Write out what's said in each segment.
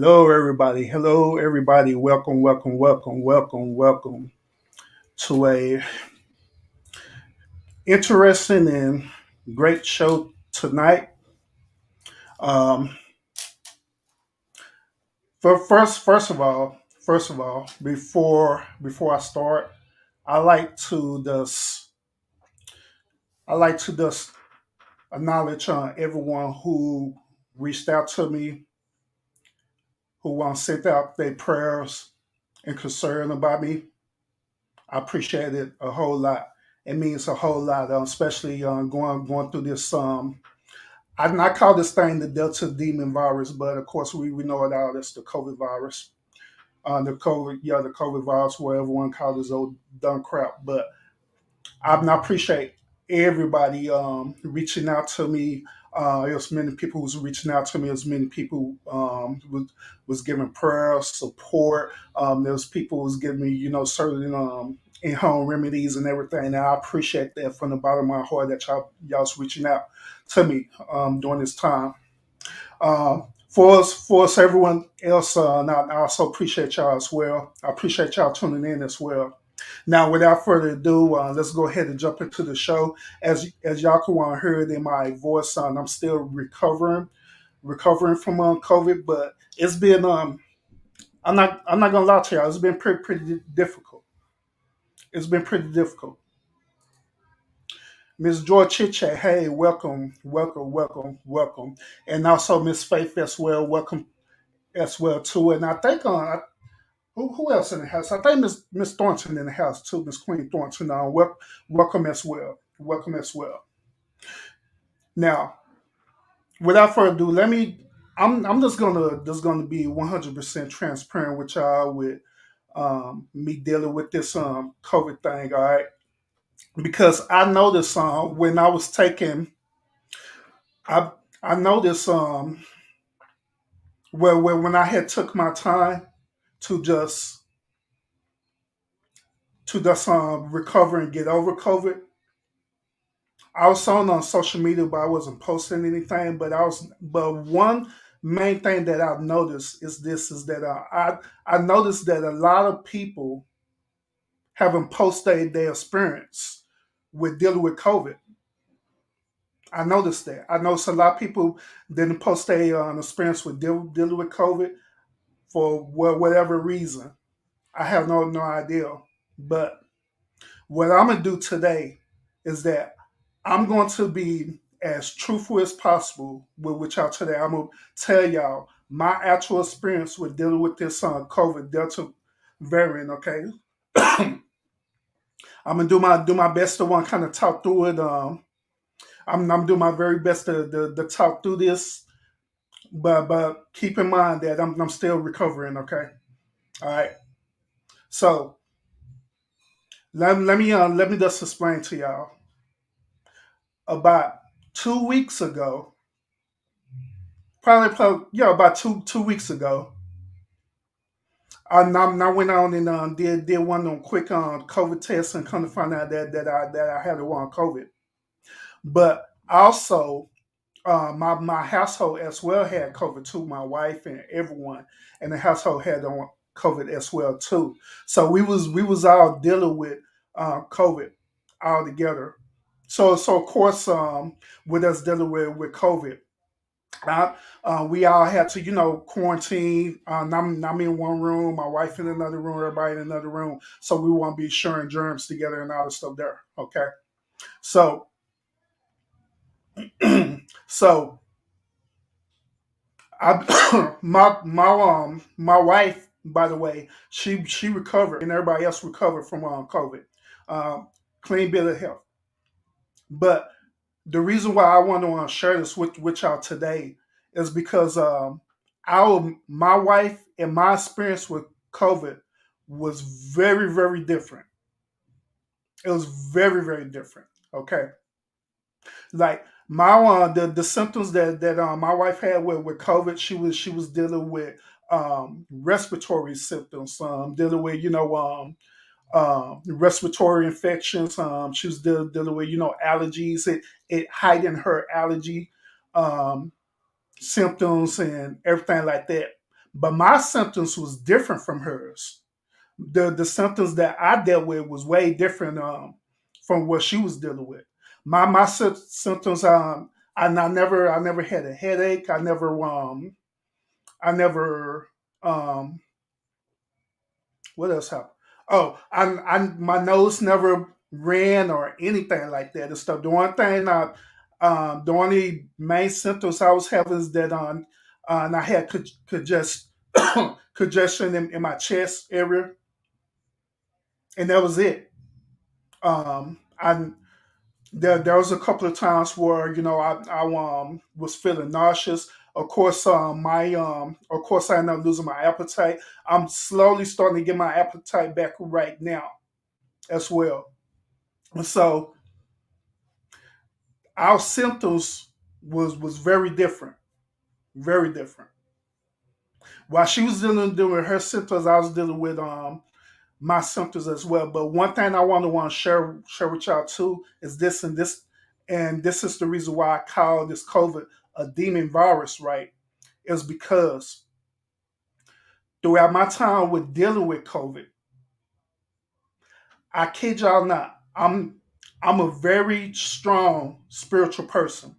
Hello, everybody. Hello, everybody. Welcome, welcome, welcome, welcome, welcome to a interesting and great show tonight. Um, first of all, before I start, I like to just I like to just acknowledge everyone who reached out to me, who sent out their prayers and concern about me. I appreciate it a whole lot. It means a whole lot, especially going through this. I call this thing the Delta Demon virus, but of course we know it all as the COVID virus. The COVID virus, where everyone calls this old dumb crap. But I appreciate everybody reaching out to me. As many people was reaching out to me, as many people was giving prayer support. There's people was giving me, certain in home remedies and everything. And I appreciate that from the bottom of my heart that y'all's reaching out to me during this time. For us, everyone else, and I also appreciate y'all as well. I appreciate y'all tuning in as well. Now, without further ado, let's go ahead and jump into the show. As y'all can hear it in my voice, I'm still recovering from COVID, but it's been I'm not gonna lie to y'all, it's been pretty difficult. It's been pretty difficult. Miss Joy Chitchat, hey, welcome, welcome, welcome, welcome, and also Miss Faith as well, welcome as well too. And I think who else in the house? I think Miss Thornton in the house too, Miss Queen Thornton. Welcome as well. Welcome as well. Now, without further ado, let me. I'm just gonna be 100% transparent with y'all with me dealing with this COVID thing. All right, because I noticed when I was taking I I noticed where when I had took my time to just recover and get over COVID. I was on social media, but I wasn't posting anything. But one main thing that I've noticed is that I noticed that a lot of people haven't posted their experience with dealing with COVID. I noticed that. I noticed a lot of people didn't post their experience with dealing with COVID for whatever reason. I have no idea. But what I'm gonna do today is that I'm going to be as truthful as possible with y'all today. I'm gonna tell y'all my actual experience with dealing with this COVID Delta variant. Okay, I'm gonna do my best to one kind of talk through it. I'm doing my very best to talk through this, but keep in mind that I'm still recovering. Okay, all right. So let me just explain to y'all. About 2 weeks ago, probably yeah, about two weeks ago, I went on and did one of them quick COVID tests and come to find out that I had the one COVID. But also, my household as well had COVID too. My wife and everyone in the household had on COVID as well too. So we was all dealing with COVID all together. So of course, with us dealing with COVID, we all had to, quarantine. I'm in one room, my wife in another room, everybody in another room. So we want to be sharing germs together and all the stuff there. Okay. So, so I, my wife, by the way, she recovered and everybody else recovered from COVID. Um, Clean bill of health. But the reason why I want to share this with y'all today is because our my wife and my experience with COVID was very very different. It was very very different. Okay, like my the symptoms that my wife had with COVID, she was dealing with respiratory symptoms, dealing with respiratory infections. She was dealing with allergies. It heightened her allergy um, symptoms and everything like that. but my symptoms was different from hers. The symptoms that I dealt with was way different from what she was dealing with. My symptoms I never had a headache. I never um what else happened? Oh, my nose never ran or anything like that and stuff. The only main symptoms I was having is that and I had congestion in my chest area, and that was it. I there was a couple of times where I was feeling nauseous. Of course, I ended up losing my appetite. I'm slowly starting to get my appetite back right now as well. And so our symptoms was very different, very different. While she was dealing with her symptoms, I was dealing with my symptoms as well. But one thing I want to share with y'all too is this is the reason why I call this COVID a demon virus, right? Is because throughout my time with dealing with COVID, I kid y'all not, I'm a very strong spiritual person.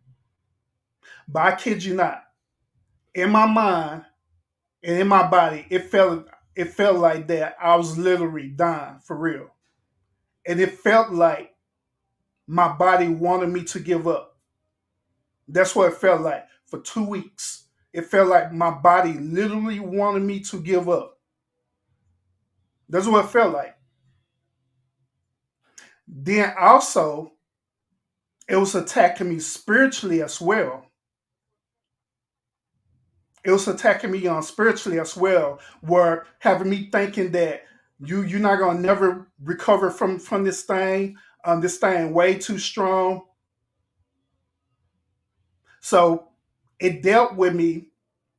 But I kid you not, in my mind and in my body, it felt like that I was literally dying for real. And it felt like my body wanted me to give up. That's what it felt like for 2 weeks. It felt like my body literally wanted me to give up. That's what it felt like. Then also, it was attacking me spiritually as well. It was attacking me on spiritually as well, where having me thinking that you're not gonna never recover from this thing. This thing way too strong. So it dealt with me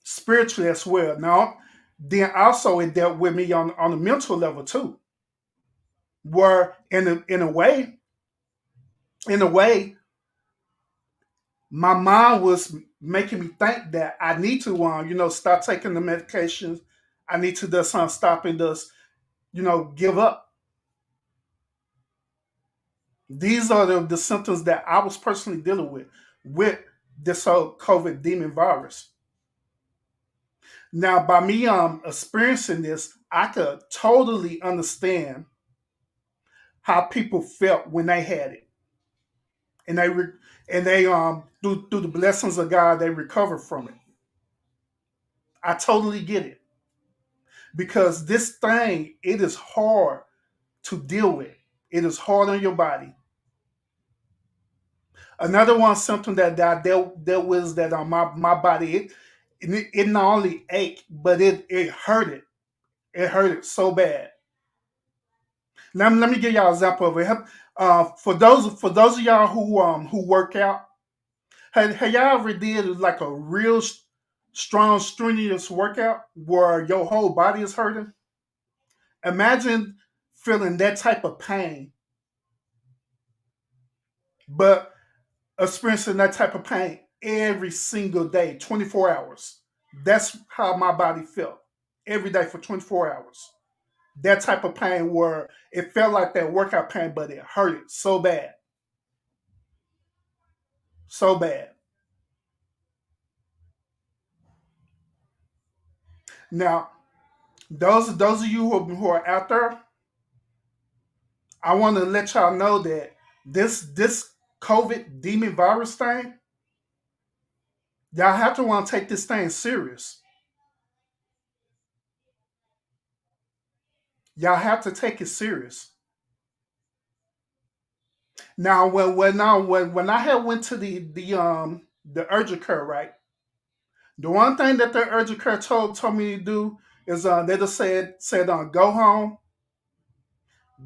spiritually as well. Now, then also it dealt with me on a mental level too, where in a way, my mind was making me think that I need to, start taking the medications. I need to do something, stop and just, give up. These are the symptoms that I was personally dealing with this whole COVID demon virus. Now, by me experiencing this, I could totally understand how people felt when they had it, and they through the blessings of God they recovered from it. I totally get it because this thing it is hard to deal with. It is hard on your body. Another one symptom that I dealt with is that on my body it not only ached but it hurt it. It hurt it so bad. Let me give y'all an example of it. For those of y'all who work out, have y'all ever did like a real strong strenuous workout where your whole body is hurting? Imagine feeling that type of pain, but experiencing that type of pain every single day, 24 hours. That's how my body felt every day for 24 hours. That type of pain where it felt like that workout pain, but it hurted so bad, so bad. Now, those of you who are out there, I want to let y'all know that this COVID demon virus thing, y'all have to want to take this thing serious. Y'all have to take it serious. Now, when I had went to the urgent care, right? The one thing that the urgent care told me to do is they just said go home,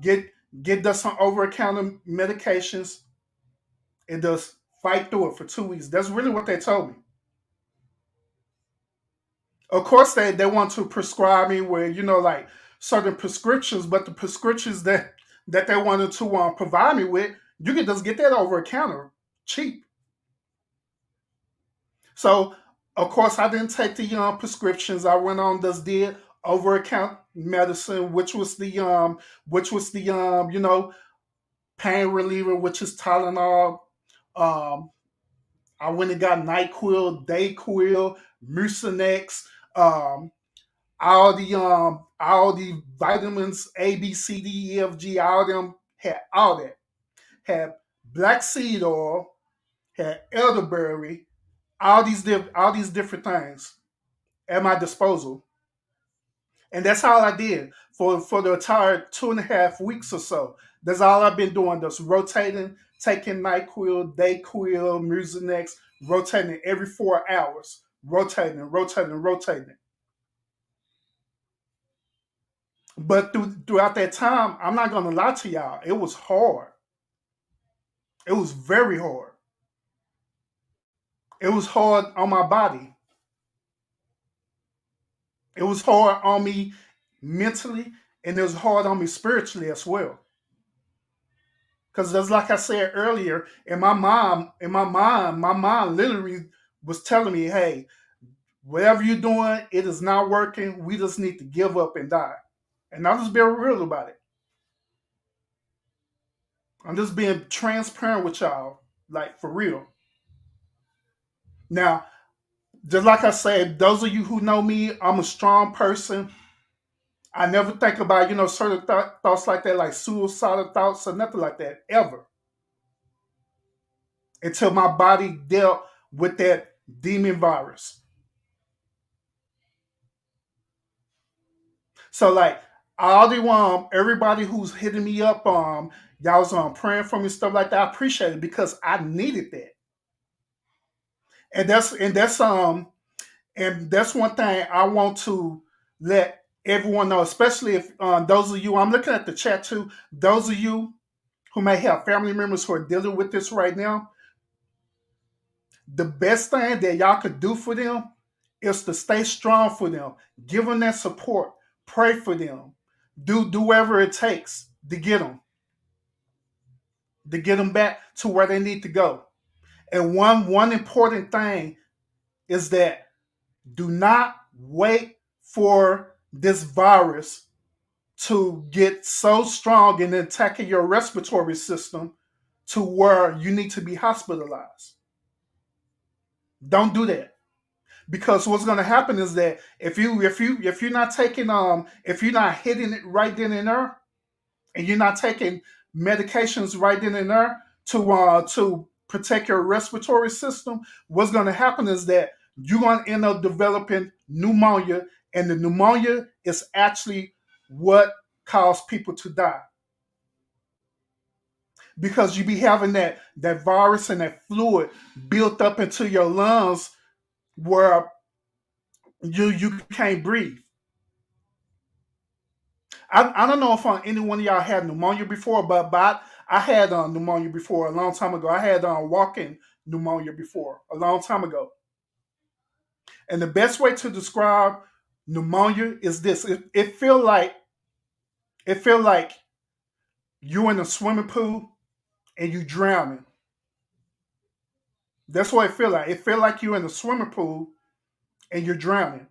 get some over counter medications, and just fight through it for 2 weeks. That's really what they told me. Of course, they want to prescribe me with like certain prescriptions, but the prescriptions that they wanted to provide me with, you can just get that over a counter cheap. So Of course, I didn't take the prescriptions. I went on just did over account medicine, which was the pain reliever, which is Tylenol. Um, I went and got Nyquil, Dayquil, Mucinex, um, all the vitamins A, B, C, D, E, F, G, all them had all that. Had black seed oil, had elderberry, all these different things at my disposal. And that's all I did for the entire 2.5 weeks or so. That's all I've been doing, just rotating, taking NyQuil, Dayquil, Mucinex, rotating every 4 hours, rotating, rotating, rotating. But throughout that time, I'm not gonna lie to y'all, it was hard. It was very hard. It was hard on my body. It was hard on me mentally, and it was hard on me spiritually as well. Because just like I said earlier, my mom literally was telling me, "Hey, whatever you're doing, it is not working. We just need to give up and die." And I'm just being real about it. I'm just being transparent with y'all, like for real. Now, just like I said, those of you who know me, I'm a strong person. I never think about certain thoughts like that, like suicidal thoughts or nothing like that ever, until my body dealt with that demon virus. So like all the everybody who's hitting me up, y'all was praying for me, stuff like that. I appreciate it because I needed that. And that's one thing I want to let everyone know, especially if those of you, I'm looking at the chat too, those of you who may have family members who are dealing with this right now, the best thing that y'all could do for them is to stay strong for them, give them that support, pray for them, do whatever it takes to get them back to where they need to go. And one important thing is that do not wait for this virus to get so strong and attacking your respiratory system to where you need to be hospitalized. Don't do that. Because what's going to happen is that if you're not taking if you're not hitting it right then and there, and you're not taking medications right then and there to protect your respiratory system, what's going to happen is that you're going to end up developing pneumonia, and the pneumonia is actually what caused people to die because you be having that virus and that fluid built up into your lungs where you can't breathe. I don't know if any one of y'all had pneumonia before, but I had pneumonia before a long time ago. I had walking pneumonia before a long time ago. And the best way to describe pneumonia is this: it feel like you're in a swimming pool and you drowning. That's what it feel like. It feel like you're in a swimming pool and you're drowning.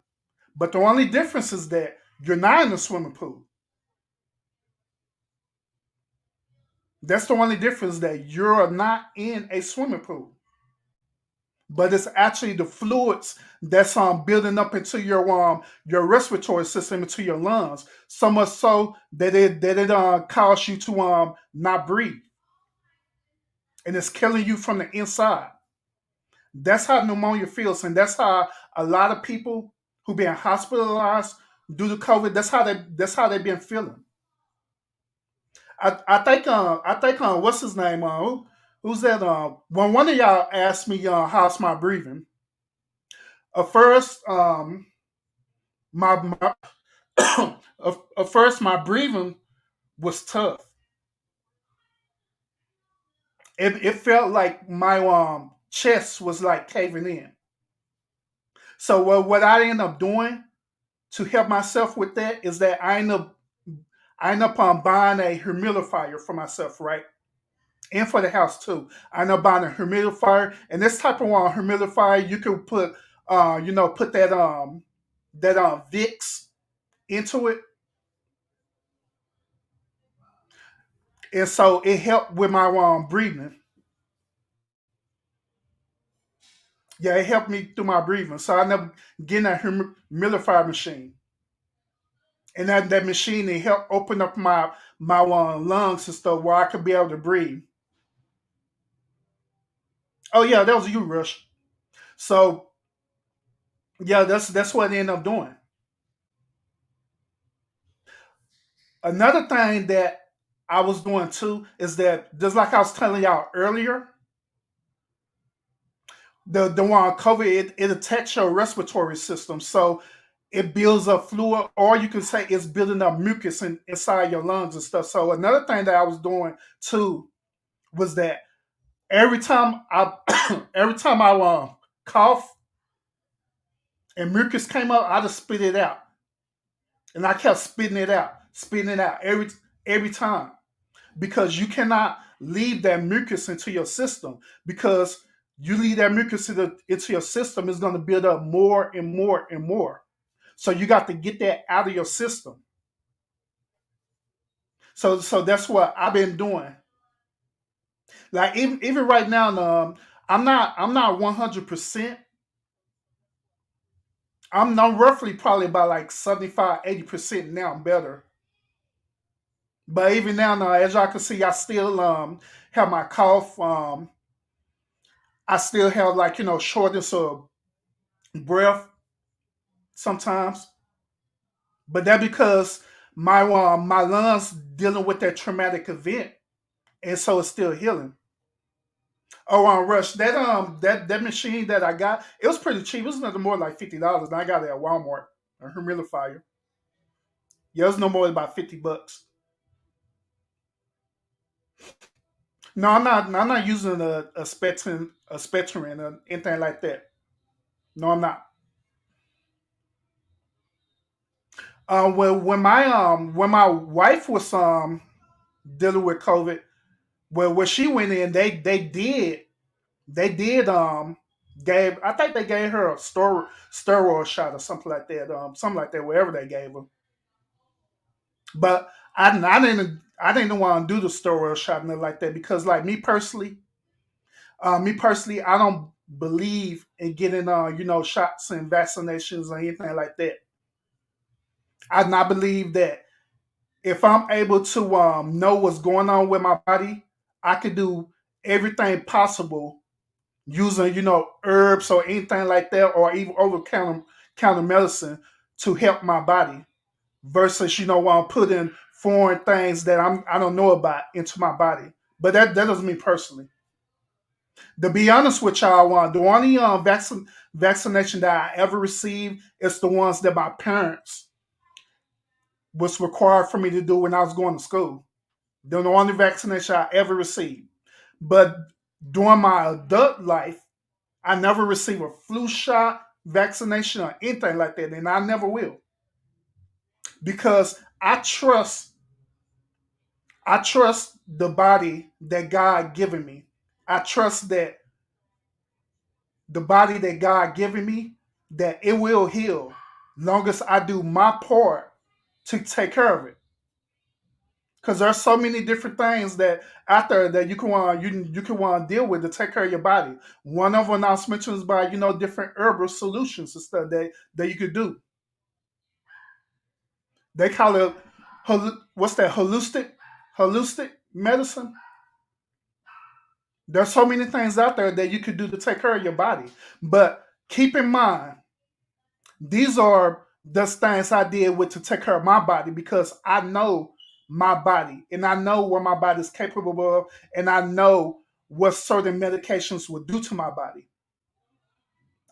But the only difference is that you're not in a swimming pool. That's the only difference, that you're not in a swimming pool, but it's actually the fluids that's building up into your respiratory system, into your lungs, so much so that it causes you to not breathe, and it's killing you from the inside. That's how pneumonia feels, and that's how a lot of people who been hospitalized due to COVID. That's how they've been feeling. I think what's his name? Who's that? When one of y'all asked me how's my breathing, at first my at first my breathing was tough. It felt like my chest was like caving in. So what I end up doing to help myself with that is that I end up buying a humidifier for myself, right? And for the house too. I end up buying a humidifier, and this type of humidifier you can put put that Vicks into it, and so it helped with my breathing. Yeah, it helped me through my breathing. So I never getting that humidifier machine, and that machine it helped open up my lungs and stuff where I could be able to breathe. Oh yeah, that was you, Rush. So yeah, that's what I ended up doing. Another thing that I was doing too is that just like I was telling y'all earlier, the one COVID it attacks your respiratory system, so it builds up fluid, or you can say it's building up mucus inside your lungs and stuff. So another thing that I was doing too was that every time I every time I cough and mucus came up, I just spit it out, and I kept spitting it out every time because you cannot leave that mucus into your system because you leave that mucus into your system, it's going to build up more and more and more. So you got to get that out of your system. So that's what I've been doing. Like even right now, I'm not 100%. I'm roughly probably about like 75-80% now. I'm better. But even now, as y'all can see, I still have my cough. I still have like shortness of breath sometimes, but that because my lungs dealing with that traumatic event, and so it's still healing. Oh, Rush, that machine that I got, it was pretty cheap. It was nothing more like $50, and I got it at Walmart. A humidifier. Yeah, it was no more than about $50. No, I'm not. I'm not using a Spectrum or anything like that. No, I'm not. Well, when my wife was dealing with COVID, well, when she went in, they did gave I think they gave her a steroid shot or something like that, wherever they gave her. But I didn't want to do the steroid shot and nothing like that because like me personally, I don't believe in getting shots and vaccinations or anything like that. I not believe that if I'm able to know what's going on with my body, I could do everything possible using herbs or anything like that, or even over counter medicine to help my body versus while I'm putting foreign things that I don't know about into my body. But that doesn't mean personally. To be honest with y'all, the only vaccination that I ever received is the ones that my parents was required for me to do when I was going to school. They're the only vaccination I ever received. But during my adult life, I never received a flu shot, vaccination, or anything like that, and I never will because I trust the body that God given me. I trust that the body that God given me that it will heal, long as I do my part to take care of it. Because there's so many different things that out there that you can want you can want to deal with to take care of your body. One of them I mentioned is by different herbal solutions and stuff that you could do. They call it what's that holistic medicine. There's so many things out there that you could do to take care of your body. But keep in mind, these are the things I did with to take care of my body because I know my body and I know what my body is capable of, and I know what certain medications will do to my body.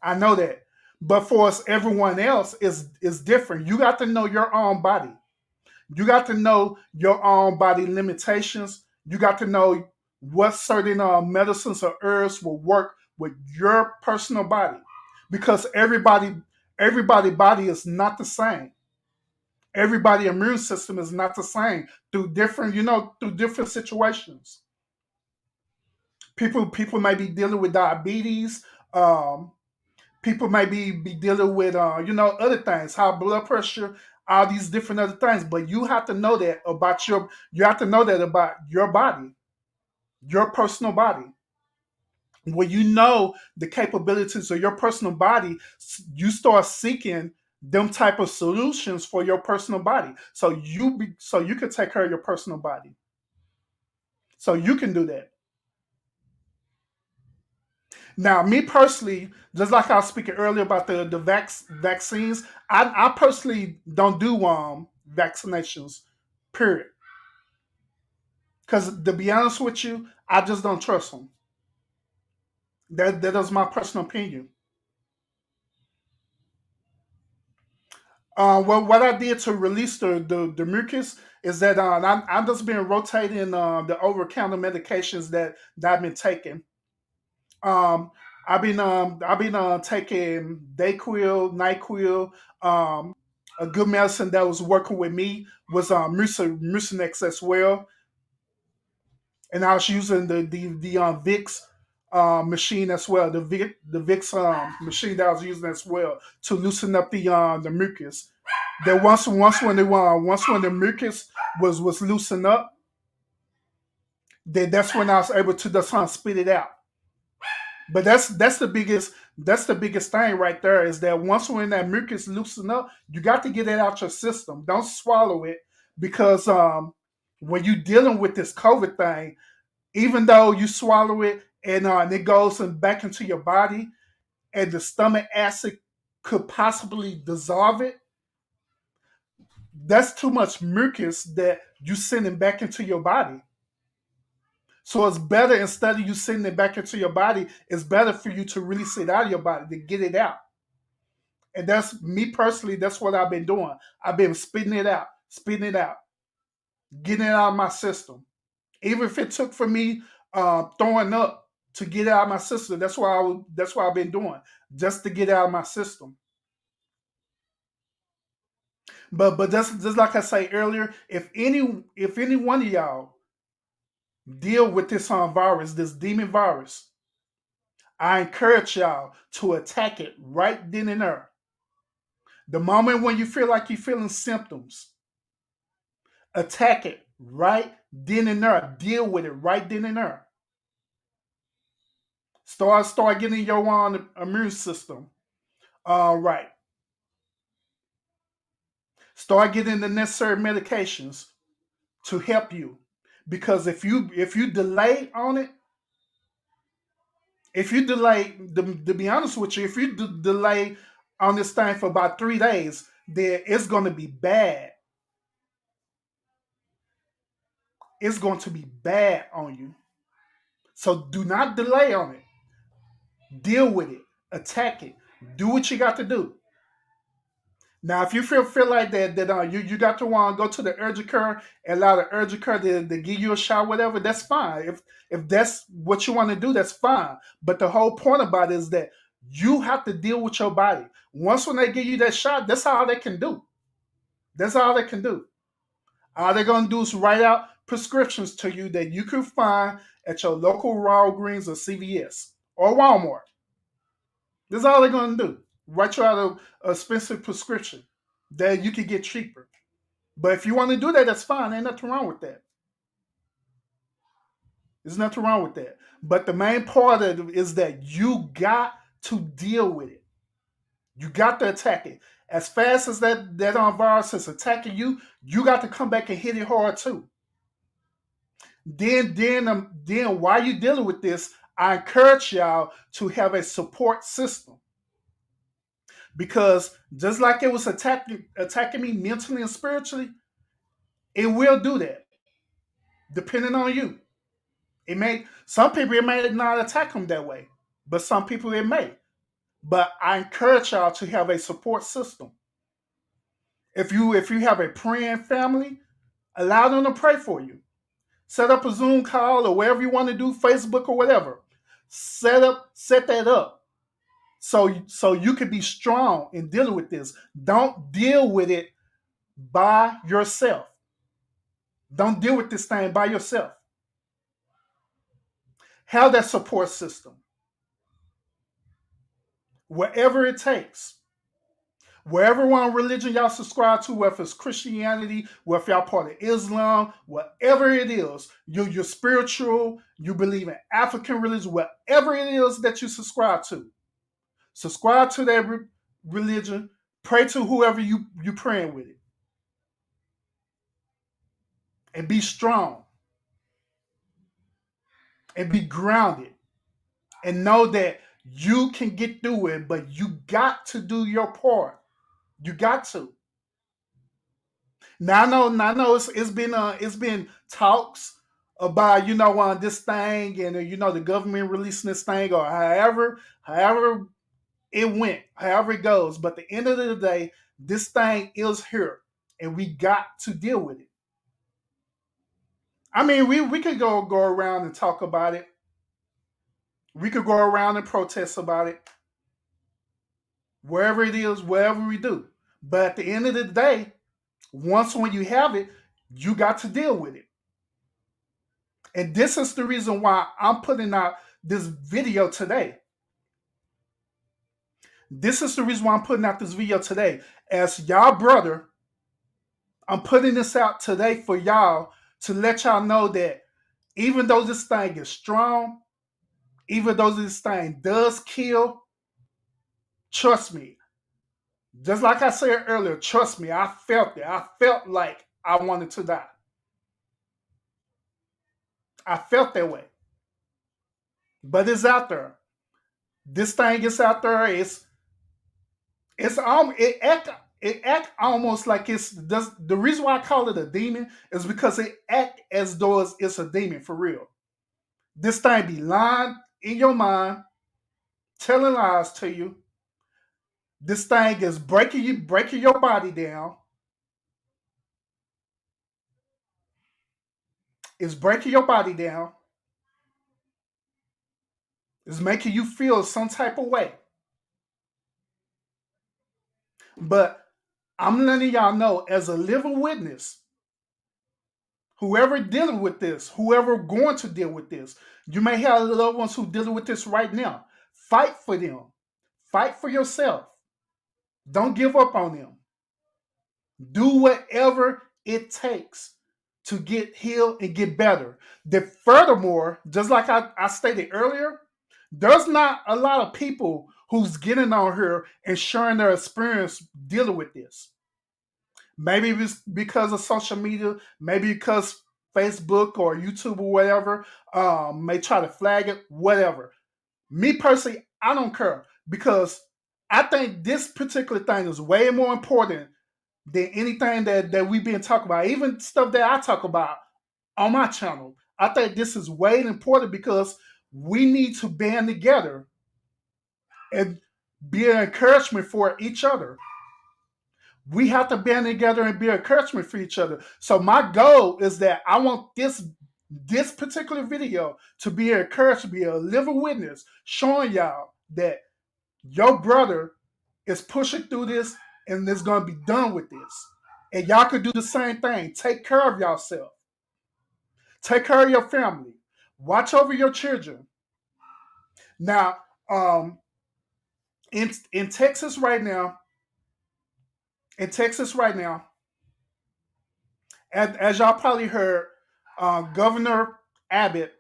I know that. But for us, everyone else is different. You got to know your own body. You got to know your own body limitations. You got to know what certain medicines or herbs will work with your personal body, because everybody body is not the same. Everybody immune system is not the same through different situations. People may be dealing with diabetes. Um, People may be dealing with other things, high blood pressure, all these different other things. But you have to know that about your body, your personal body. When you know the capabilities of your personal body, you start seeking them type of solutions for your personal body. So you can take care of your personal body. So you can do that. Now, me personally, just like I was speaking earlier about the vaccines, I personally don't do vaccinations. Period. Because to be honest with you, I just don't trust them. That is my personal opinion. Well, what I did to release the mucus is that I've just been rotating the over counter medications that I've been taking. Um, I've been taking Dayquil, Nyquil. A good medicine that was working with me was Mucinex as well, and I was using the Vicks machine as well. The Vicks machine that I was using as well to loosen up the mucus. That once when the mucus was loosened up, then that's when I was able to just spit it out. But that's the biggest thing right there is that once when that mucus loosen up, you got to get it out your system. Don't swallow it because when you're dealing with this COVID thing, even though you swallow it and it goes back into your body, and the stomach acid could possibly dissolve it, that's too much mucus that you sending back into your body. So it's better instead of you sending it back into your body, it's better for you to release it out of your body to get it out. And that's me personally, that's what I've been doing. I've been spitting it out, getting it out of my system. Even if it took for me throwing up to get it out of my system, that's what I've been doing, just to get it out of my system. But just like I say earlier, if any one of y'all deal with this virus, this demon virus, I encourage y'all to attack it right then and there. The moment when you feel like you're feeling symptoms, attack it right then and there. Deal with it right then and there. Start getting your own immune system. All right. Start getting the necessary medications to help you. Because if you delay on it, if you delay, to be honest with you, if you delay on this thing for about 3 days, then it's going to be bad. It's going to be bad on you. So do not delay on it. Deal with it. Attack it. Do what you got to do. Now, if you feel like that you got to want to go to the urgent care and allow the urgent care to give you a shot, whatever, that's fine. If that's what you want to do, that's fine. But the whole point about it is that you have to deal with your body. Once when they give you that shot, that's all they can do. That's all they can do. All they're gonna do is write out prescriptions to you that you can find at your local Walgreens or CVS or Walmart. That's all they're gonna do. Write you out a expensive prescription that you can get cheaper. But if you want to do that, that's fine. Ain't nothing wrong with that. There's nothing wrong with that. But the main part of it is that you got to deal with it. You got to attack it. As fast as that virus is attacking you, you got to come back and hit it hard too. Then while you're dealing with this, I encourage y'all to have a support system because just like it was attacking me mentally and spiritually, it will do that depending on you. Some people it may not attack them that way, but some people it may. But I encourage y'all to have a support system. If you have a praying family, allow them to pray for you. Set up a Zoom call or whatever you want to do, Facebook or whatever. Set that up so you can be strong in dealing with this. Don't deal with it by yourself. Don't deal with this thing by yourself. Have that support system. wherever it takes. Wherever one religion y'all subscribe to, whether it's Christianity, whether y'all part of Islam, whatever it is, you're spiritual, you believe in African religion, whatever it is that you subscribe to that religion, pray to whoever you praying with it, and be strong and be grounded and know that you can get through it, but you got to do your part. You got to. Now I know it's been talks about this thing and the government releasing this thing or however it went, however it goes. But at the end of the day, this thing is here, and we got to deal with it. I mean, we could go around and talk about it. We could go around and protest about it, wherever it is, wherever we do. But at the end of the day, once when you have it, you got to deal with it. And this is the reason why I'm putting out this video today. This is the reason why I'm putting out this video today. As y'all brother, I'm putting this out today for y'all to let y'all know that even though this thing is strong, even though this thing does kill, trust me. Just like I said earlier, trust me, I felt it. I felt like I wanted to die. I felt that way. But it's out there. This thing is out there. It act almost like the reason why I call it a demon is because it act as though it's a demon for real. This thing be lying in your mind, telling lies to you. This thing is breaking your body down. It's breaking your body down. It's making you feel some type of way. But I'm letting y'all know, as a living witness, whoever dealing with this, whoever going to deal with this, you may have loved ones who dealing with this right now. Fight for them. Fight for yourself. Don't give up on them. Do whatever it takes to get healed and get better. That furthermore, just like I stated earlier, there's not a lot of people who's getting on here and sharing their experience dealing with this. Maybe it's because of social media, maybe because Facebook or YouTube or whatever may try to flag it, whatever. Me personally, I don't care because I think this particular thing is way more important than anything that we've been talking about, even stuff that I talk about on my channel. I think this is way important because we need to band together and be an encouragement for each other. We have to band together and be an encouragement for each other. So my goal is that I want this particular video to be an encouragement, be a living witness, showing y'all that your brother is pushing through this and is going to be done with this. And y'all could do the same thing. Take care of yourself. Take care of your family. Watch over your children. Now, in Texas right now, as y'all probably heard, Governor Abbott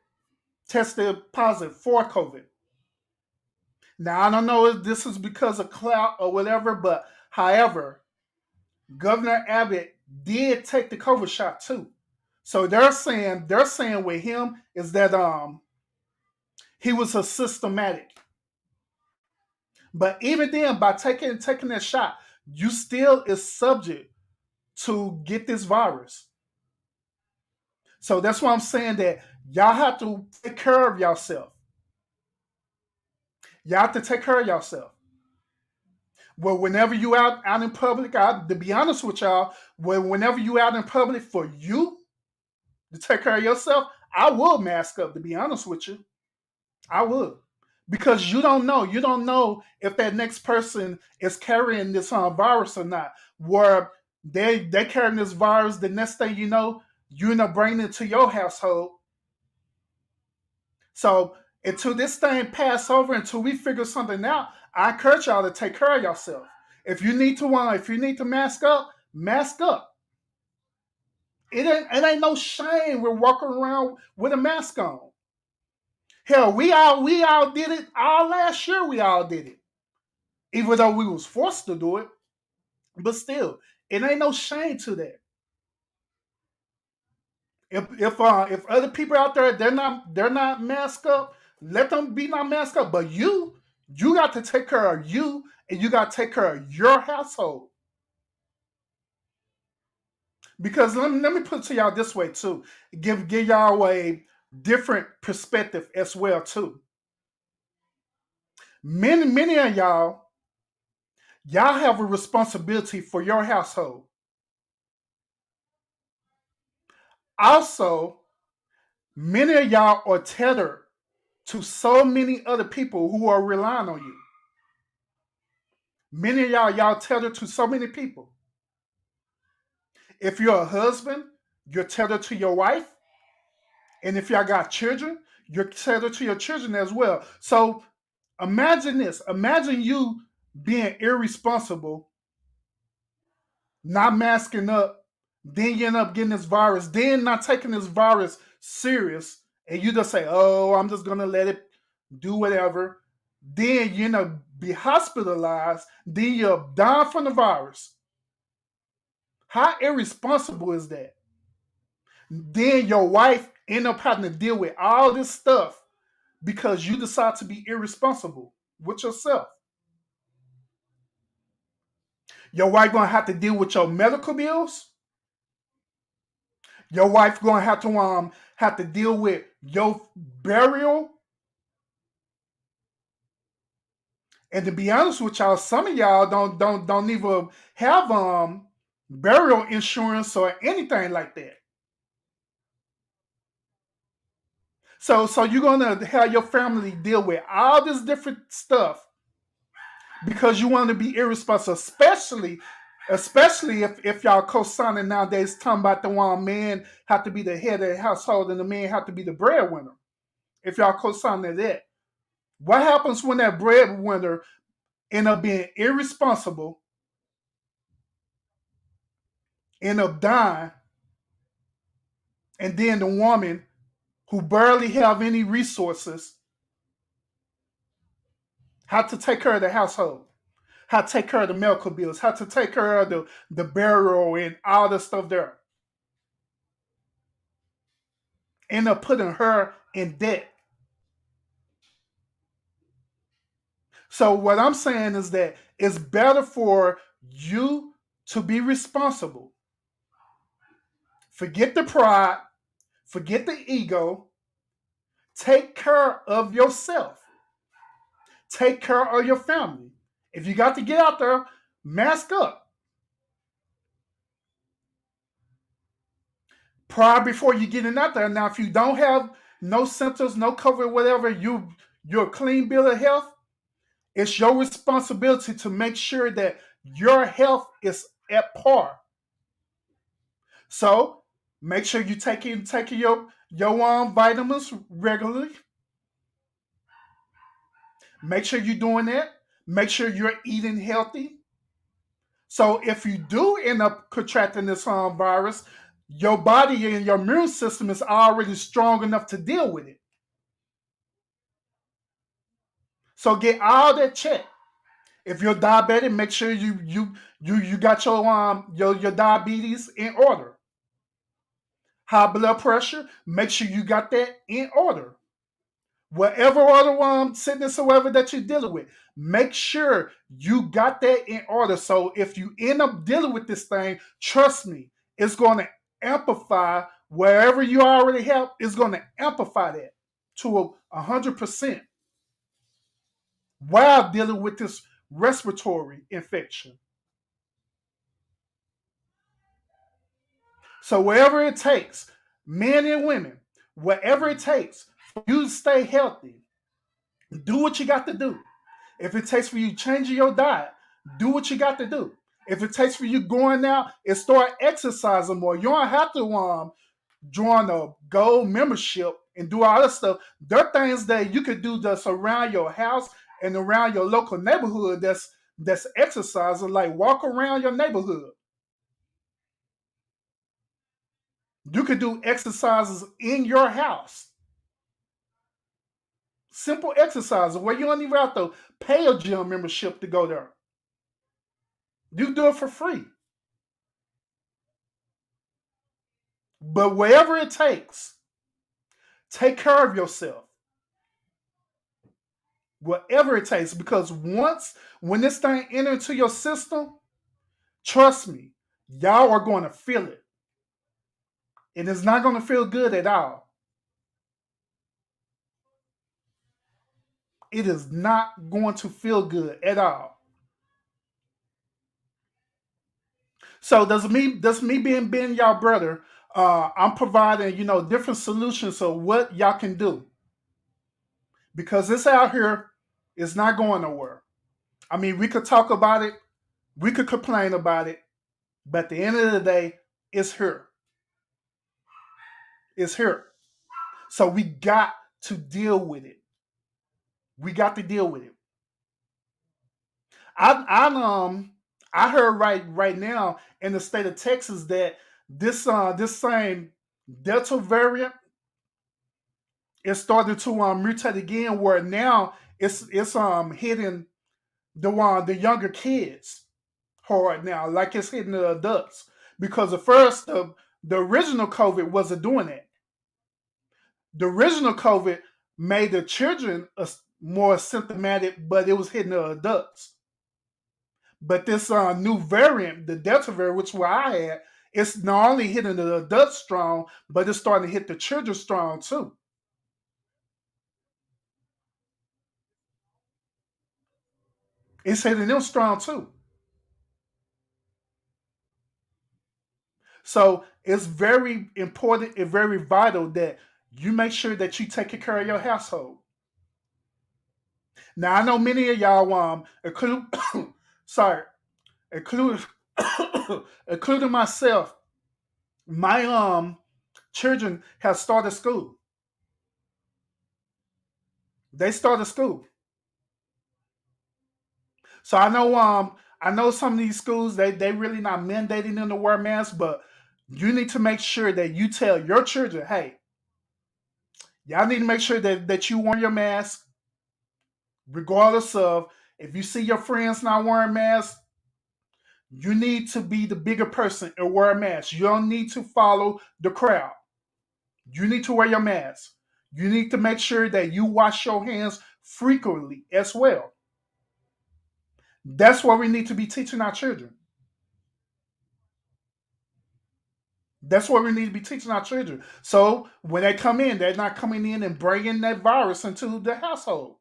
tested positive for COVID. Now, I don't know if this is because of clout or whatever, but however, Governor Abbott did take the COVID shot too. So they're saying with him is that he was a systematic. But even then, by taking that shot, you still is subject to get this virus. So that's why I'm saying that y'all have to take care of yourself. Y'all have to take care of yourself. Well, whenever you out in public, to be honest with y'all, whenever you out in public for you to take care of yourself, I will mask up, to be honest with you. I would. Because you don't know. You don't know if that next person is carrying this virus or not. Where they carrying this virus, the next thing you know, you end up bringing it to your household. So until this thing pass over, until we figure something out, I encourage y'all to take care of yourself. If you need to mask up, mask up. It ain't no shame with walking around with a mask on. Hell, we all did it all last year. We all did it, even though we was forced to do it. But still, it ain't no shame to that. If other people out there they're not masked up, let them be not masked up. But you got to take care of you, and you got to take care of your household. Because let me put it to y'all this way too. Give y'all a different perspective as well too. Many of y'all have a responsibility for your household. Also, many of y'all are tethered to so many other people who are relying on you. Many of y'all tethered to so many people. If you're a husband, you're tethered to your wife. And if y'all got children, you're tethered to your children as well. So imagine this. Imagine you being irresponsible, not masking up, then you end up getting this virus, then not taking this virus serious, and you just say, "Oh, I'm just gonna let it do whatever." Then be hospitalized, then you're dying from the virus. How irresponsible is that? Then your wife end up having to deal with all this stuff because you decide to be irresponsible with yourself. Your wife gonna have to deal with your medical bills. Your wife gonna have to deal with your burial. And to be honest with y'all, some of y'all don't even have burial insurance or anything like that. So you're gonna have your family deal with all this different stuff because you want to be irresponsible, especially if y'all co-signing nowadays talking about the one man have to be the head of the household and the man have to be the breadwinner. If y'all co-signing that, what happens when that breadwinner end up being irresponsible, end up dying, and then the woman who barely have any resources how to take care of the household, how to take care of the medical bills, how to take care of the burial and all the stuff there, end up putting her in debt. So what I'm saying is that it's better for you to be responsible. Forget the pride, forget the ego, take care of yourself. Take care of your family. If you got to get out there, mask up. Prior before you getting out there. Now, if you don't have no symptoms, no COVID, whatever, you're a clean bill of health. It's your responsibility to make sure that your health is at par. So make sure you taking your vitamins regularly. Make sure you're doing that. Make sure you're eating healthy. So if you do end up contracting this virus, your body and your immune system is already strong enough to deal with it. So get all that checked. If you're diabetic, make sure you got your diabetes in order. High blood pressure, make sure you got that in order. Whatever other sickness or whatever that you're dealing with, make sure you got that in order. So if you end up dealing with this thing, trust me, it's going to amplify wherever you already have. It's going to amplify that to 100% while dealing with this respiratory infection. So wherever it takes, men and women, whatever it takes for you to stay healthy, do what you got to do. If it takes for you changing your diet, do what you got to do. If it takes for you going out and start exercising more, you don't have to join a gold membership and do all that stuff. There are things that you could do just around your house and around your local neighborhood that's exercising. Like walk around your neighborhood. You could do exercises in your house. Simple exercises where you don't even have to pay a gym membership to go there. You do it for free. But wherever it takes, take care of yourself. Whatever it takes. Because when this thing enters into your system, trust me, y'all are going to feel it. And it's not going to feel good at all. It is not going to feel good at all. So does me being y'all brother, I'm providing, different solutions of what y'all can do. Because this out here is not going nowhere. I mean, we could talk about it, we could complain about it, but at the end of the day, it's here. It's here. So we got to deal with it. We got to deal with it. I heard right now in the state of Texas that this same Delta variant is starting to mutate again, where now it's hitting the younger kids hard now, like it's hitting the adults. Because at first the original COVID wasn't doing that. The original COVID made the children more symptomatic, but it was hitting the adults. But this new variant, the Delta variant, which where I had, it's not only hitting the adults strong, but it's starting to hit the children strong too. It's hitting them strong too. So it's very important and very vital that you make sure that you take care of your household. Now I know many of y'all include sorry, include including myself, my children have started school. They started school. So I know some of these schools they really not mandating them to wear masks, but you need to make sure that you tell your children, hey, y'all need to make sure that you wear your mask, regardless of if you see your friends not wearing masks. You need to be the bigger person and wear a mask. You don't need to follow the crowd. You need to wear your mask. You need to make sure that you wash your hands frequently as well. That's what we need to be teaching our children. That's what we need to be teaching our children. So when they come in, they're not coming in and bringing that virus into the household.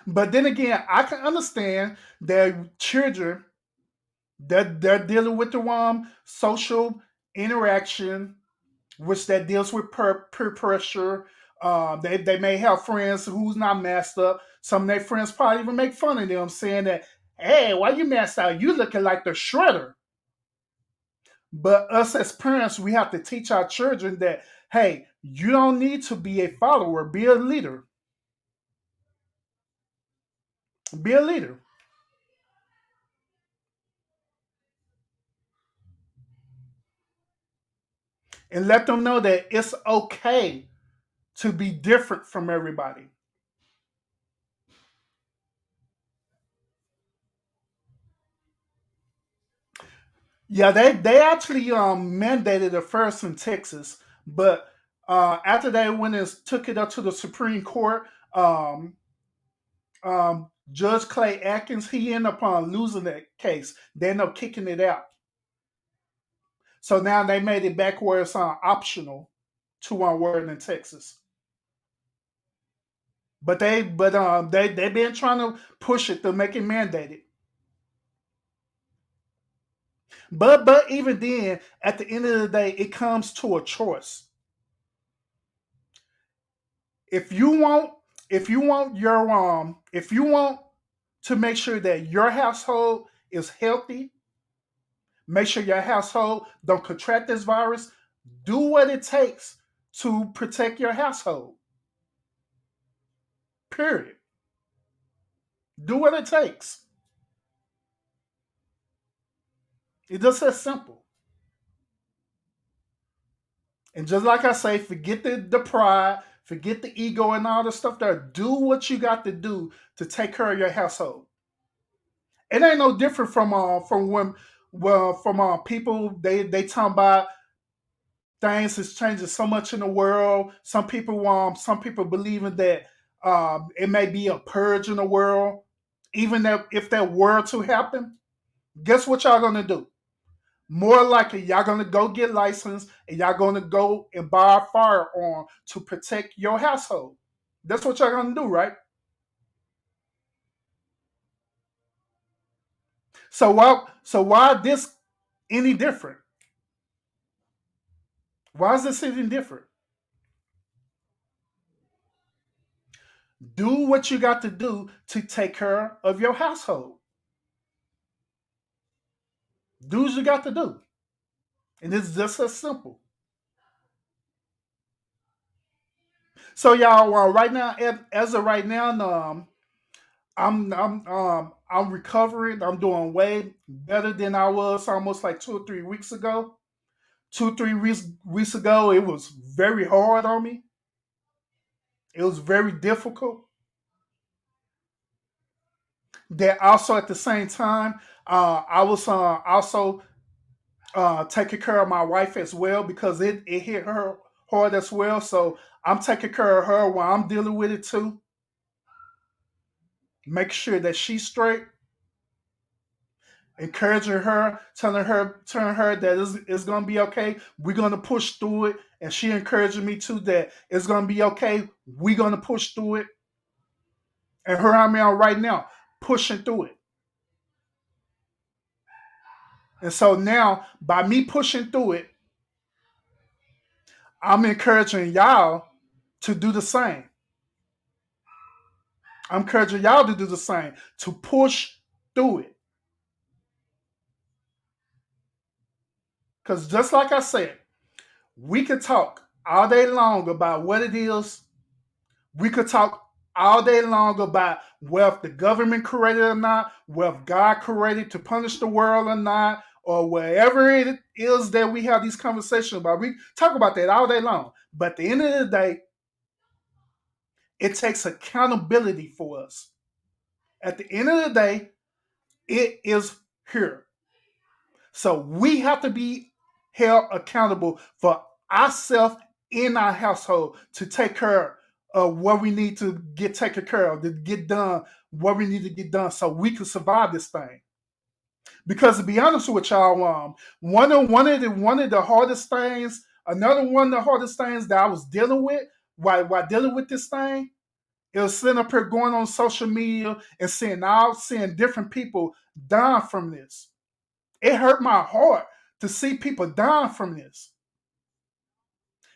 But then again, I can understand that children that they're dealing with the social interaction, which that deals with peer pressure. They may have friends who's not masked up. Some of their friends probably even make fun of them, saying that, "Hey, why you masked out? You looking like the shredder." But us as parents, we have to teach our children that, hey, you don't need to be a follower, be a leader. Be a leader. And let them know that it's okay to be different from everybody. Yeah, they actually mandated it first in Texas, but after they went and took it up to the Supreme Court, um, Judge Clay Atkins he ended up losing that case. They ended up kicking it out. So now they made it back where it's optional to wear it in Texas. But they've been trying to push it to make it mandated. But even then, at the end of the day, it comes to a choice. If you want if you want to make sure that your household is healthy, make sure your household don't contract this virus, do what it takes to protect your household. Period. Do what it takes. It's just that simple. And just like I say, forget the pride, forget the ego and all the stuff there. Do what you got to do to take care of your household. It ain't no different from when from people they talking about things is changing so much in the world. Some people believing that it may be a purge in the world. Even if that were to happen, guess what y'all gonna do? More likely, y'all gonna go get licensed and y'all gonna go and buy a firearm to protect your household. That's what y'all gonna do, right? So why this any different? Why is this any different? Do what you got to do to take care of your household. Do what you got to do, and it's just as simple. So y'all, right now, as of right now, I'm recovering. I'm doing way better than I was almost like 2 or 3 weeks ago. 2 or 3 weeks ago, it was very hard on me. It was very difficult. That also at the same time, I was also taking care of my wife as well because it hit her hard as well. So I'm taking care of her while I'm dealing with it too. Make sure that she's straight, encouraging her, telling her that it's gonna be okay. We're gonna push through it, and she encouraging me too that it's gonna be okay. We're gonna push through it, and her I'm on right now pushing through it. And so now by me pushing through it, I'm encouraging y'all to do the same. I'm encouraging y'all to do the same, to push through it. Because just like I said, we could talk all day long about what it is. We could talk all day long about whether the government created or not, whether God created to punish the world or not, or wherever it is that we have these conversations about. We talk about that all day long. But at the end of the day, it takes accountability for us. At the end of the day, it is here. So we have to be held accountable for ourselves in our household to take care of what we need to get taken care of, to get done what we need to get done so we can survive this thing. Because to be honest with y'all, one of the hardest things, another one of the hardest things that I was dealing with while dealing with this thing, it was sitting up here going on social media and seeing different people dying from this. It hurt my heart to see people dying from this.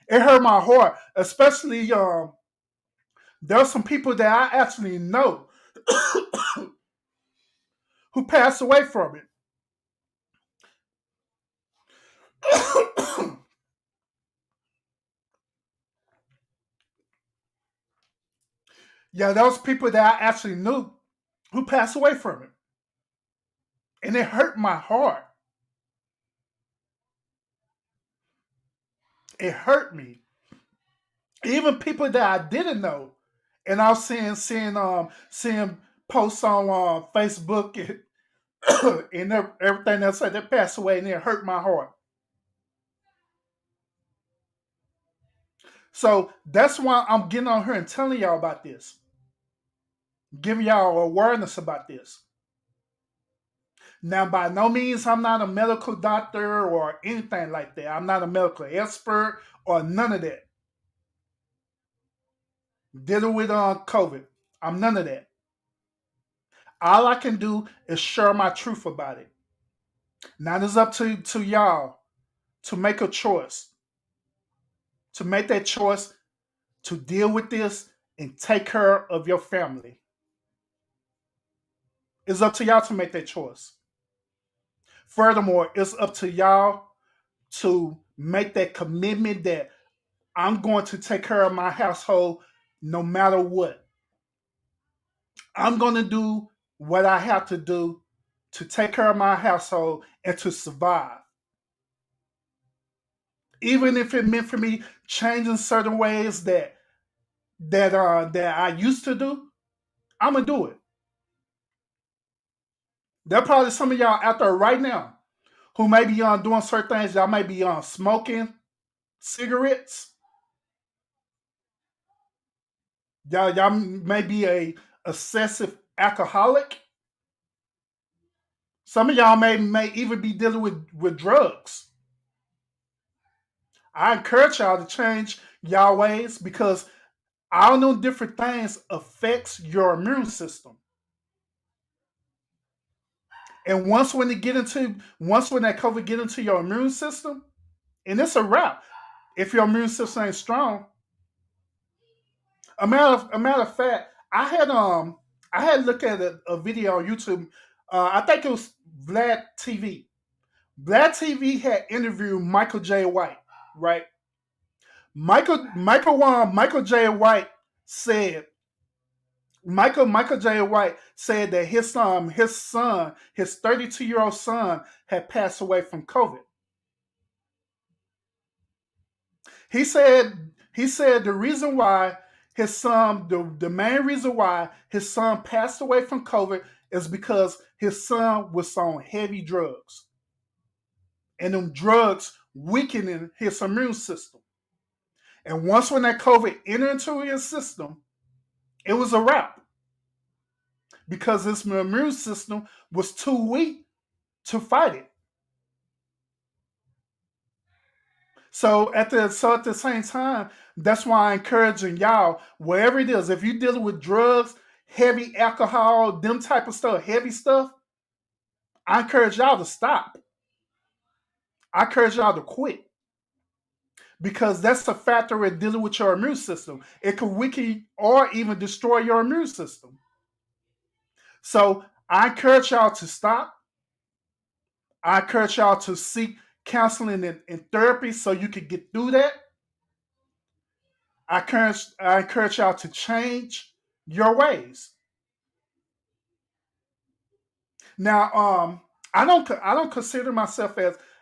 It hurt my heart, especially there's some people that I actually know who passed away from it. Yeah, those people that I actually knew who passed away from it, and it hurt my heart. It hurt me. Even people that I didn't know, and I was seeing posts on Facebook and everything else said they passed away, and it hurt my heart. So that's why I'm getting on here and telling y'all about this, giving y'all awareness about this. Now, by no means, I'm not a medical doctor or anything like that. I'm not a medical expert or none of that. Dealing with COVID, I'm none of that. All I can do is share my truth about it. Now it's up to y'all to make a choice, to make that choice to deal with this and take care of your family. It's up to y'all to make that choice. Furthermore, it's up to y'all to make that commitment that I'm going to take care of my household no matter what. I'm going to do what I have to do to take care of my household and to survive. Even if it meant for me changing certain ways that I used to do, I'm gonna do it. There are probably some of y'all out there right now who may be doing certain things. Y'all may be smoking cigarettes. Y'all may be a excessive alcoholic. Some of y'all may even be dealing with drugs. I encourage y'all to change y'all ways because all them different things affects your immune system. And once when that COVID get into your immune system, and it's a wrap. If your immune system ain't strong, a matter of fact, I had looked at a video on YouTube. I think it was Vlad TV. Vlad TV had interviewed Michael J. White, right? Michael J. White said Michael J. White said that his 32-year-old son had passed away from COVID. He said the reason why the main reason why his son passed away from COVID is because his son was on heavy drugs. And them drugs weakening his immune system. And once when that COVID entered into his system, it was a wrap. Because his immune system was too weak to fight it. So at the same time, that's why I'm encouraging y'all, wherever it is, if you're dealing with drugs, heavy alcohol, them type of stuff, heavy stuff, I encourage y'all to stop. I encourage y'all to quit. Because that's a factor in dealing with your immune system. It can weaken or even destroy your immune system. So I encourage y'all to stop. I encourage y'all to seek counseling and therapy so you can get through that. I encourage y'all to change your ways. Now, I don't consider myself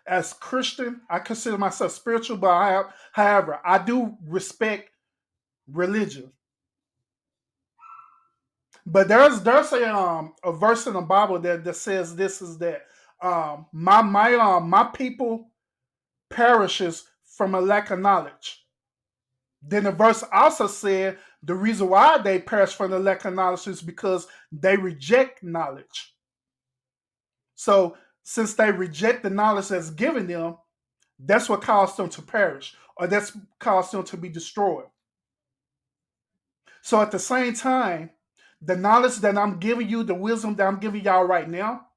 as Christian. I consider myself spiritual, but however, I do respect religion. But there's a verse in the Bible that says this is that my people perishes from a lack of knowledge. Then the verse also said the reason why they perish from the lack of knowledge is because they reject knowledge. So since they reject the knowledge that's given them, that's what caused them to perish, or that's caused them to be destroyed. So at the same time, the knowledge that I'm giving you, the wisdom that I'm giving y'all right now,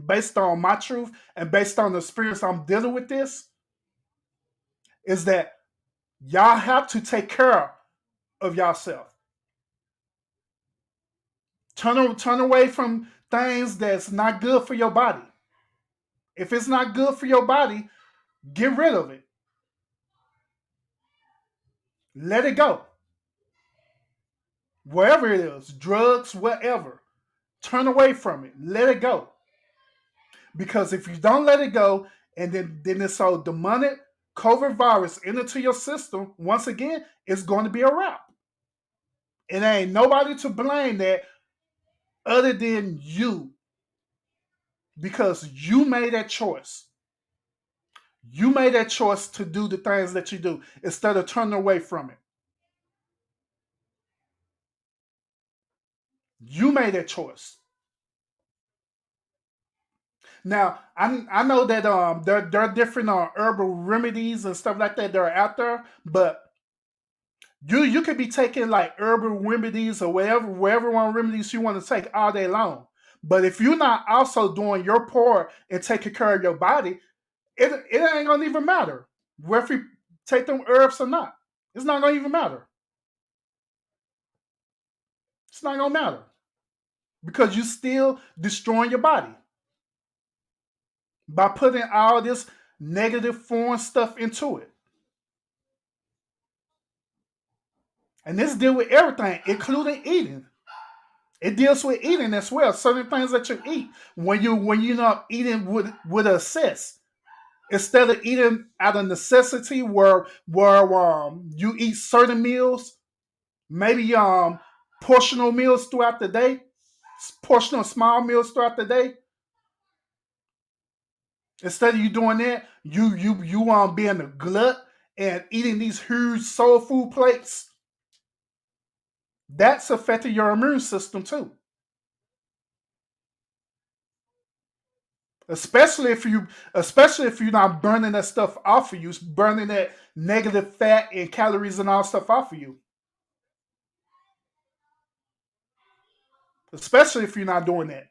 based on my truth and based on the experience I'm dealing with this, is that y'all have to take care of yourself. Turn away from things that's not good for your body. If it's not good for your body, get rid of it. Let it go. Wherever it is, drugs, whatever. Turn away from it. Let it go. Because if you don't let it go, and then it's so demonic COVID virus into your system, once again, it's going to be a wrap. And there ain't nobody to blame that other than you. Because you made that choice. You made that choice to do the things that you do instead of turning away from it. You made that choice. Now, I know that there are different herbal remedies and stuff like that are out there, but you could be taking like herbal remedies or wherever one remedies you want to take all day long. But if you're not also doing your part and taking care of your body, it ain't gonna even matter whether you take them herbs or not. It's not gonna even matter. It's not gonna matter because you still destroying your body by putting all this negative foreign stuff into it. And this deal with everything, including eating. It deals with eating as well. Certain things that you eat when you're not eating with a cess. Instead of eating out of necessity, where you eat certain meals, maybe portional meals throughout the day, portional small meals throughout the day. Instead of you doing that, you being a glut and eating these huge soul food plates. That's affecting your immune system too. Especially if you're not burning that stuff off of you, burning that negative fat and calories and all stuff off of you. Especially if you're not doing that.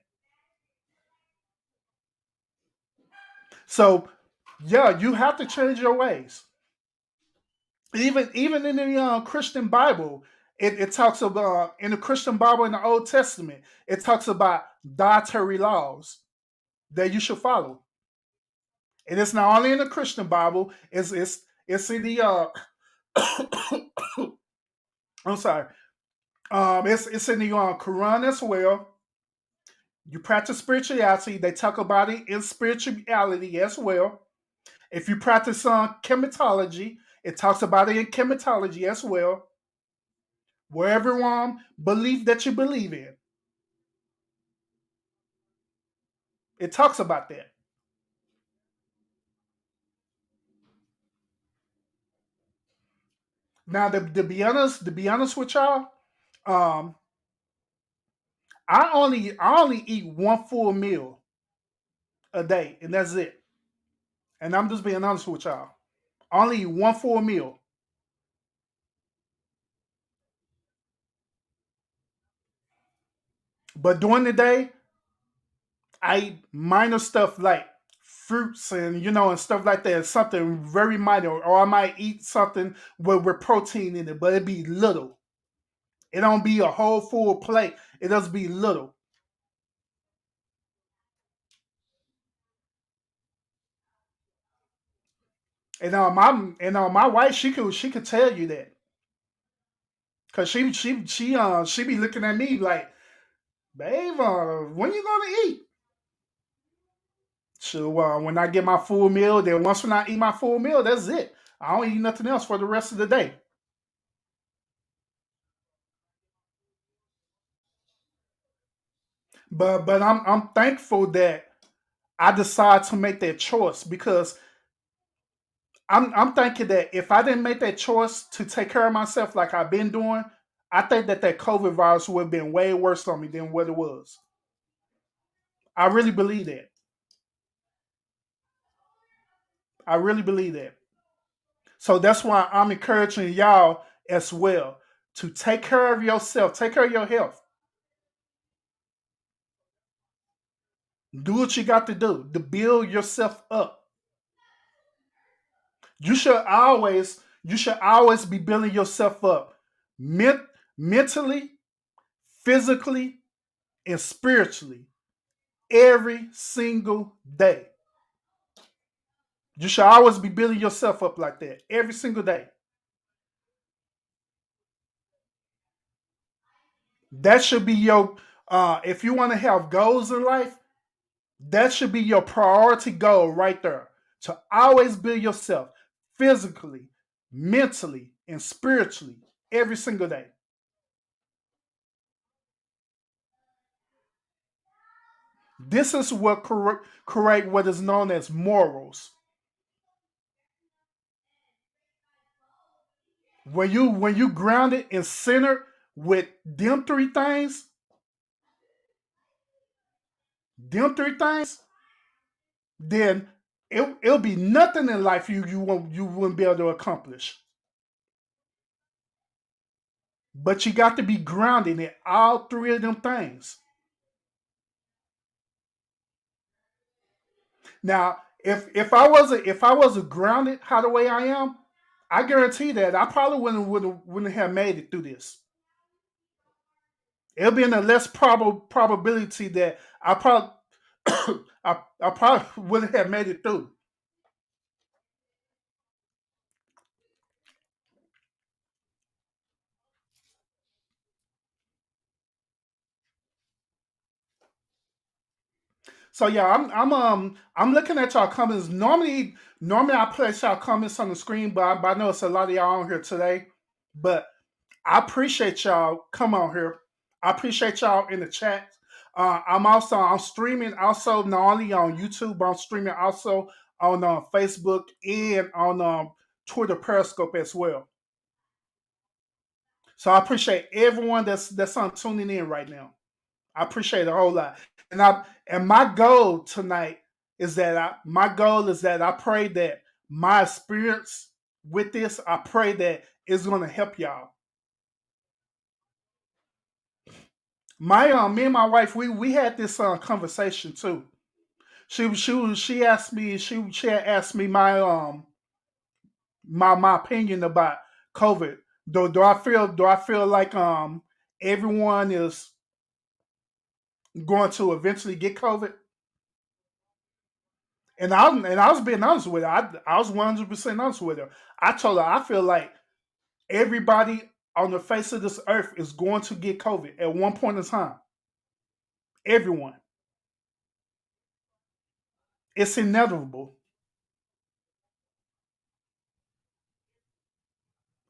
So yeah, you have to change your ways. Even in the Christian Bible, it talks about in the Christian Bible in the Old Testament, it talks about dietary laws that you should follow. And it's not only in the Christian Bible, it's in the I'm sorry. It's in the Quran as well. You practice spirituality. They talk about it in spirituality as well. If you practice chematology, it talks about it in chematology as well. Wherever belief that you believe in, it talks about that. Now, to be honest with y'all, um, I only eat one full meal a day, and that's it. And I'm just being honest with y'all. I only eat one full meal. But during the day, I eat minor stuff like fruits and and stuff like that. Something very minor, or I might eat something with protein in it, but it be little. It don't be a whole full plate. It does be little. My wife, she could tell you that because she be looking at me like, babe, when you gonna eat? So when I get my full meal, then once when I eat my full meal, that's it. I don't eat nothing else for the rest of the day. But I'm thankful that I decide to make that choice because I'm thinking that if I didn't make that choice to take care of myself like I've been doing, I think that COVID virus would have been way worse on me than what it was. I really believe that. I really believe that. So that's why I'm encouraging y'all as well to take care of yourself, take care of your health. Do what you got to do to build yourself up. You should always be building yourself up men- mentally, physically, and spiritually every single day. You should always be building yourself up like that every single day. That should be your if you want to have goals in life, that should be your priority goal right there. To always build yourself physically, mentally, and spiritually every single day. This is what create what is known as morals. When you grounded and centered with them three things, then it'll be nothing in life you wouldn't be able to accomplish. But you got to be grounded in all three of them things. Now, if I wasn't grounded how the way I am, I guarantee that I probably wouldn't have made it through this. It'll be in a less probability that I probably wouldn't have made it through. So yeah, I'm looking at y'all comments. Normally I place y'all comments on the screen, but I know it's a lot of y'all on here today. But I appreciate y'all come on here. I appreciate y'all in the chat. I'm streaming also not only on YouTube, but I'm streaming also on Facebook and on Twitter Periscope as well. So I appreciate everyone that's on tuning in right now. I appreciate it a whole lot. And my goal tonight is that I pray that my experience with this, I pray that it's gonna help y'all. Me and my wife, we had this conversation too. She asked me she had asked me my opinion about COVID. Do I feel like everyone is going to eventually get COVID? And I was being honest with her. I was 100% honest with her. I told her I feel like everybody on the face of this earth is going to get COVID at one point in time. Everyone. It's inevitable.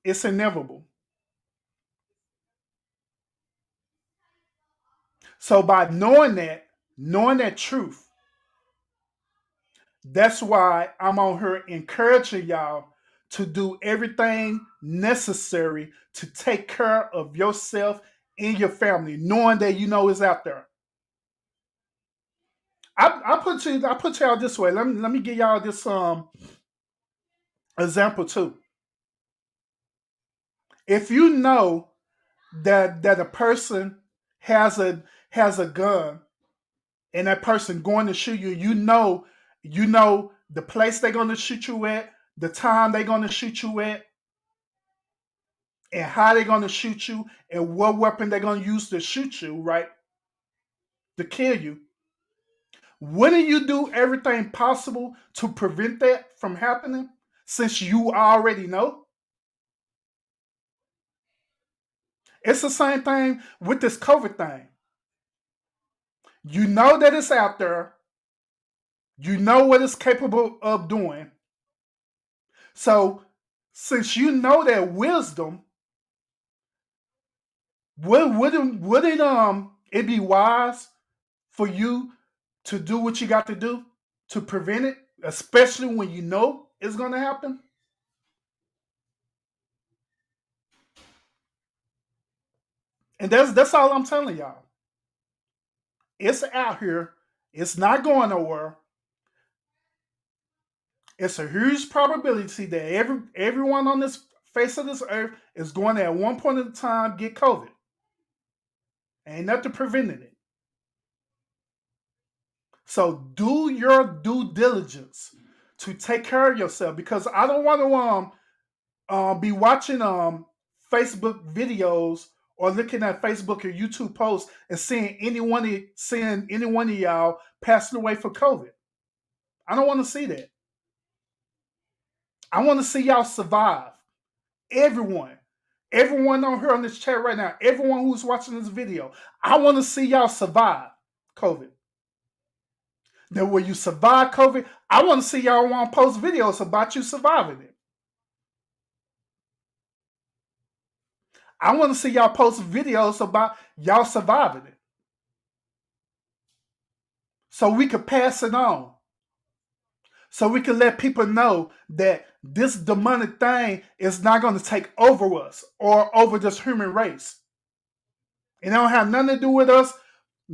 It's inevitable. So by knowing that truth, that's why I'm on here encouraging y'all to do everything necessary to take care of yourself and your family, knowing that you know it's out there. I put y'all this way. Let me give y'all this example too. If you know that a person has a gun and that person going to shoot you, you know the place they're going to shoot you at, the time they're going to shoot you at, and how they're going to shoot you, and what weapon they're going to use to shoot you, right, to kill you. Wouldn't you do everything possible to prevent that from happening since you already know? It's the same thing with this COVID thing. You know that it's out there. You know what it's capable of doing. So, since you know that wisdom, wouldn't it be wise for you to do what you got to do to prevent it, especially when you know it's going to happen? And that's all I'm telling y'all. It's out here. It's not going nowhere. It's a huge probability that everyone on this face of this earth is going to at one point in time get COVID. Ain't nothing preventing it. So do your due diligence to take care of yourself because I don't want to be watching Facebook videos or looking at Facebook or YouTube posts and seeing any one of y'all passing away for COVID. I don't want to see that. I want to see y'all survive. Everyone. Everyone on here on this chat right now, everyone who's watching this video, I want to see y'all survive COVID. Then when you survive COVID, I want to see y'all want to post videos about you surviving it. I want to see y'all post videos about y'all surviving it. So we could pass it on. So we can let people know that this demonic thing is not going to take over us or over this human race. It don't have nothing to do with us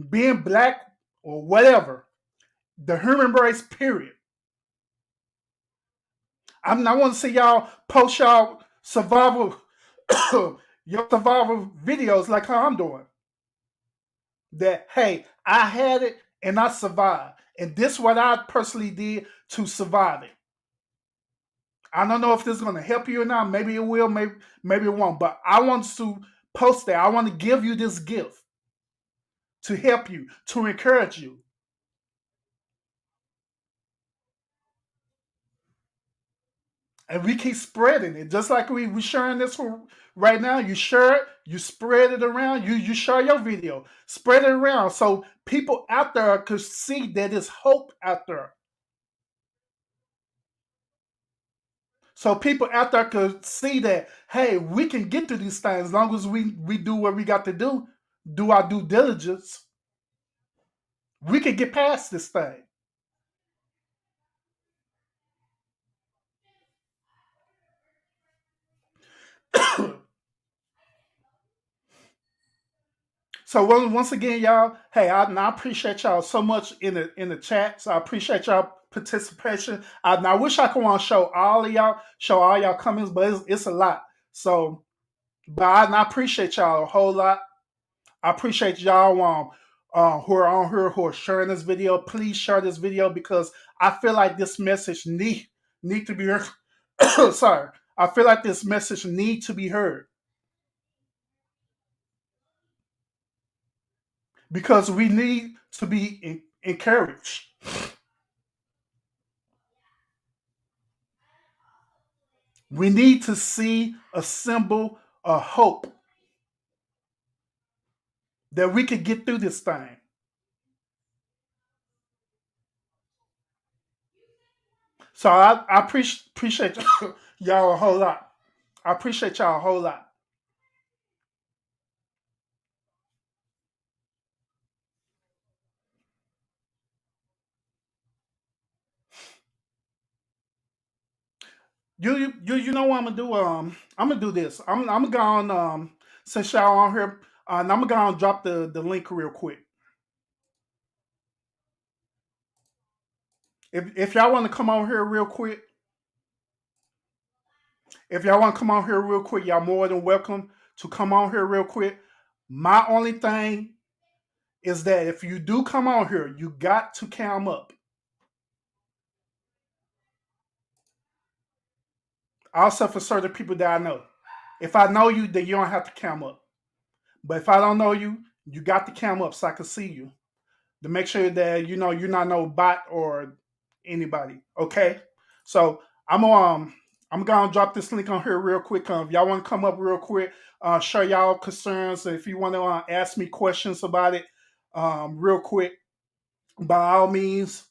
being black or whatever. The human race, period. I want to see y'all post y'all survival, your survival videos like how I'm doing. That hey, I had it and I survived, and this is what I personally did to survive it. I don't know if this is going to help you or not. Maybe it will. Maybe it won't. But I want to post that. I want to give you this gift to help you, to encourage you. And we keep spreading it, just like we sharing this one right now. You share it, you spread it around. You share your video, spread it around, so people out there could see that there's hope out there. So people out there could see that, hey, we can get through these things as long as we do what we got to do our due diligence. We can get past this thing. So once again, y'all, hey, I appreciate y'all so much in the chat. So I appreciate y'all participation. I wish I could want to show all y'all comments, but it's a lot. So, but I appreciate y'all a whole lot. I appreciate y'all who are on here who are sharing this video. Please share this video because I feel like this message need to be heard. Sorry, I feel like this message need to be heard because we need to be encouraged. We need to see a symbol of hope that we can get through this thing. So I appreciate y'all a whole lot. I appreciate y'all a whole lot. You know what I'm gonna do? I'm gonna do this. I'm gonna since y'all on here, and I'm gonna drop the link real quick. If y'all want to come on here real quick, if y'all want to come on here real quick, y'all more than welcome to come on here real quick. My only thing is that if you do come on here, you got to cam up. Also for certain people that I know. If I know you, then you don't have to cam up. But if I don't know you, you got to cam up so I can see you to make sure that you know you're not no bot or anybody. Okay, so I'm gonna drop this link on here real quick. If y'all want to come up real quick, share y'all concerns. If you want to ask me questions about it, real quick, by all means,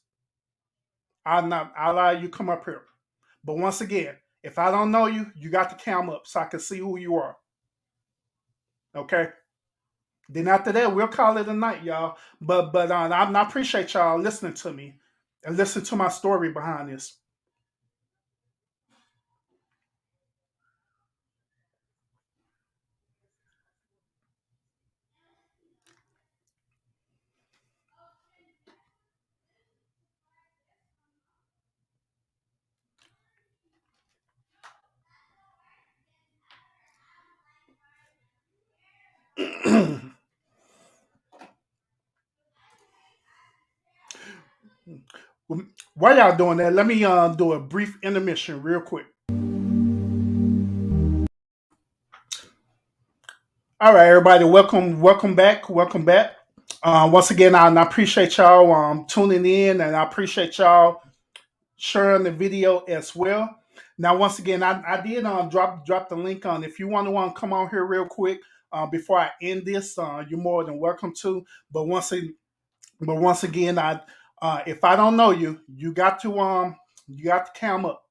I'll allow you to come up here. But once again, if I don't know you, you got to cam up so I can see who you are. Okay. Then after that, we'll call it a night, y'all. But I appreciate y'all listening to me and listen to my story behind this. While y'all doing that, let me do a brief intermission real quick. All right, everybody, welcome back, welcome back. Once again, I appreciate y'all tuning in, and I appreciate y'all sharing the video as well. Now, once again, I did drop the link on. If you want to come on here real quick before I end this, you're more than welcome to. But once again, I if I don't know you, you got to cam up.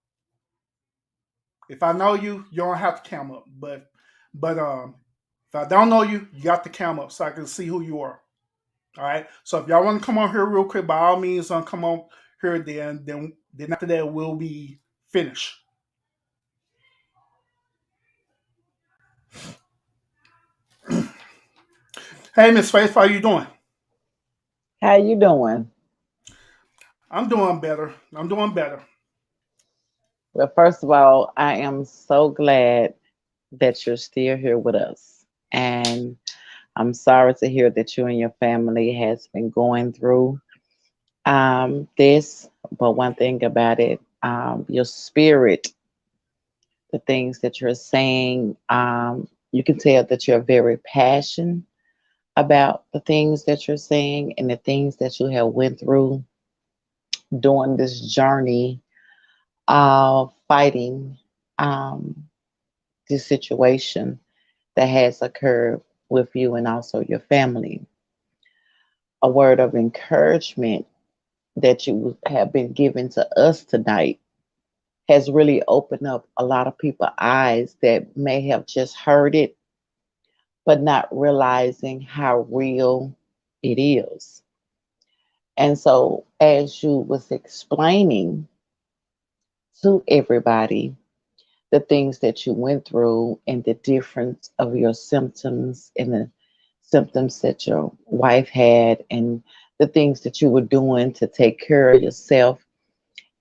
If I know you, you don't have to cam up. But if I don't know you, you got to cam up so I can see who you are. All right. So if y'all want to come on here real quick, by all means, come on here. Then after that, we'll be finished. Hey, Miss Faith, how you doing? How you doing? I'm doing better. I'm doing better. Well, first of all, I am so glad that you're still here with us. And I'm sorry to hear that you and your family has been going through this. But one thing about it, your spirit, the things that you're saying, you can tell that you're very passionate about the things that you're saying and the things that you have went through during this journey of fighting um, this situation that has occurred with you and also your family. A word of encouragement that you have been given to us tonight has really opened up a lot of people's eyes that may have just heard it, but not realizing how real it is. And so, as you was explaining to everybody the things that you went through and the difference of your symptoms and the symptoms that your wife had and the things that you were doing to take care of yourself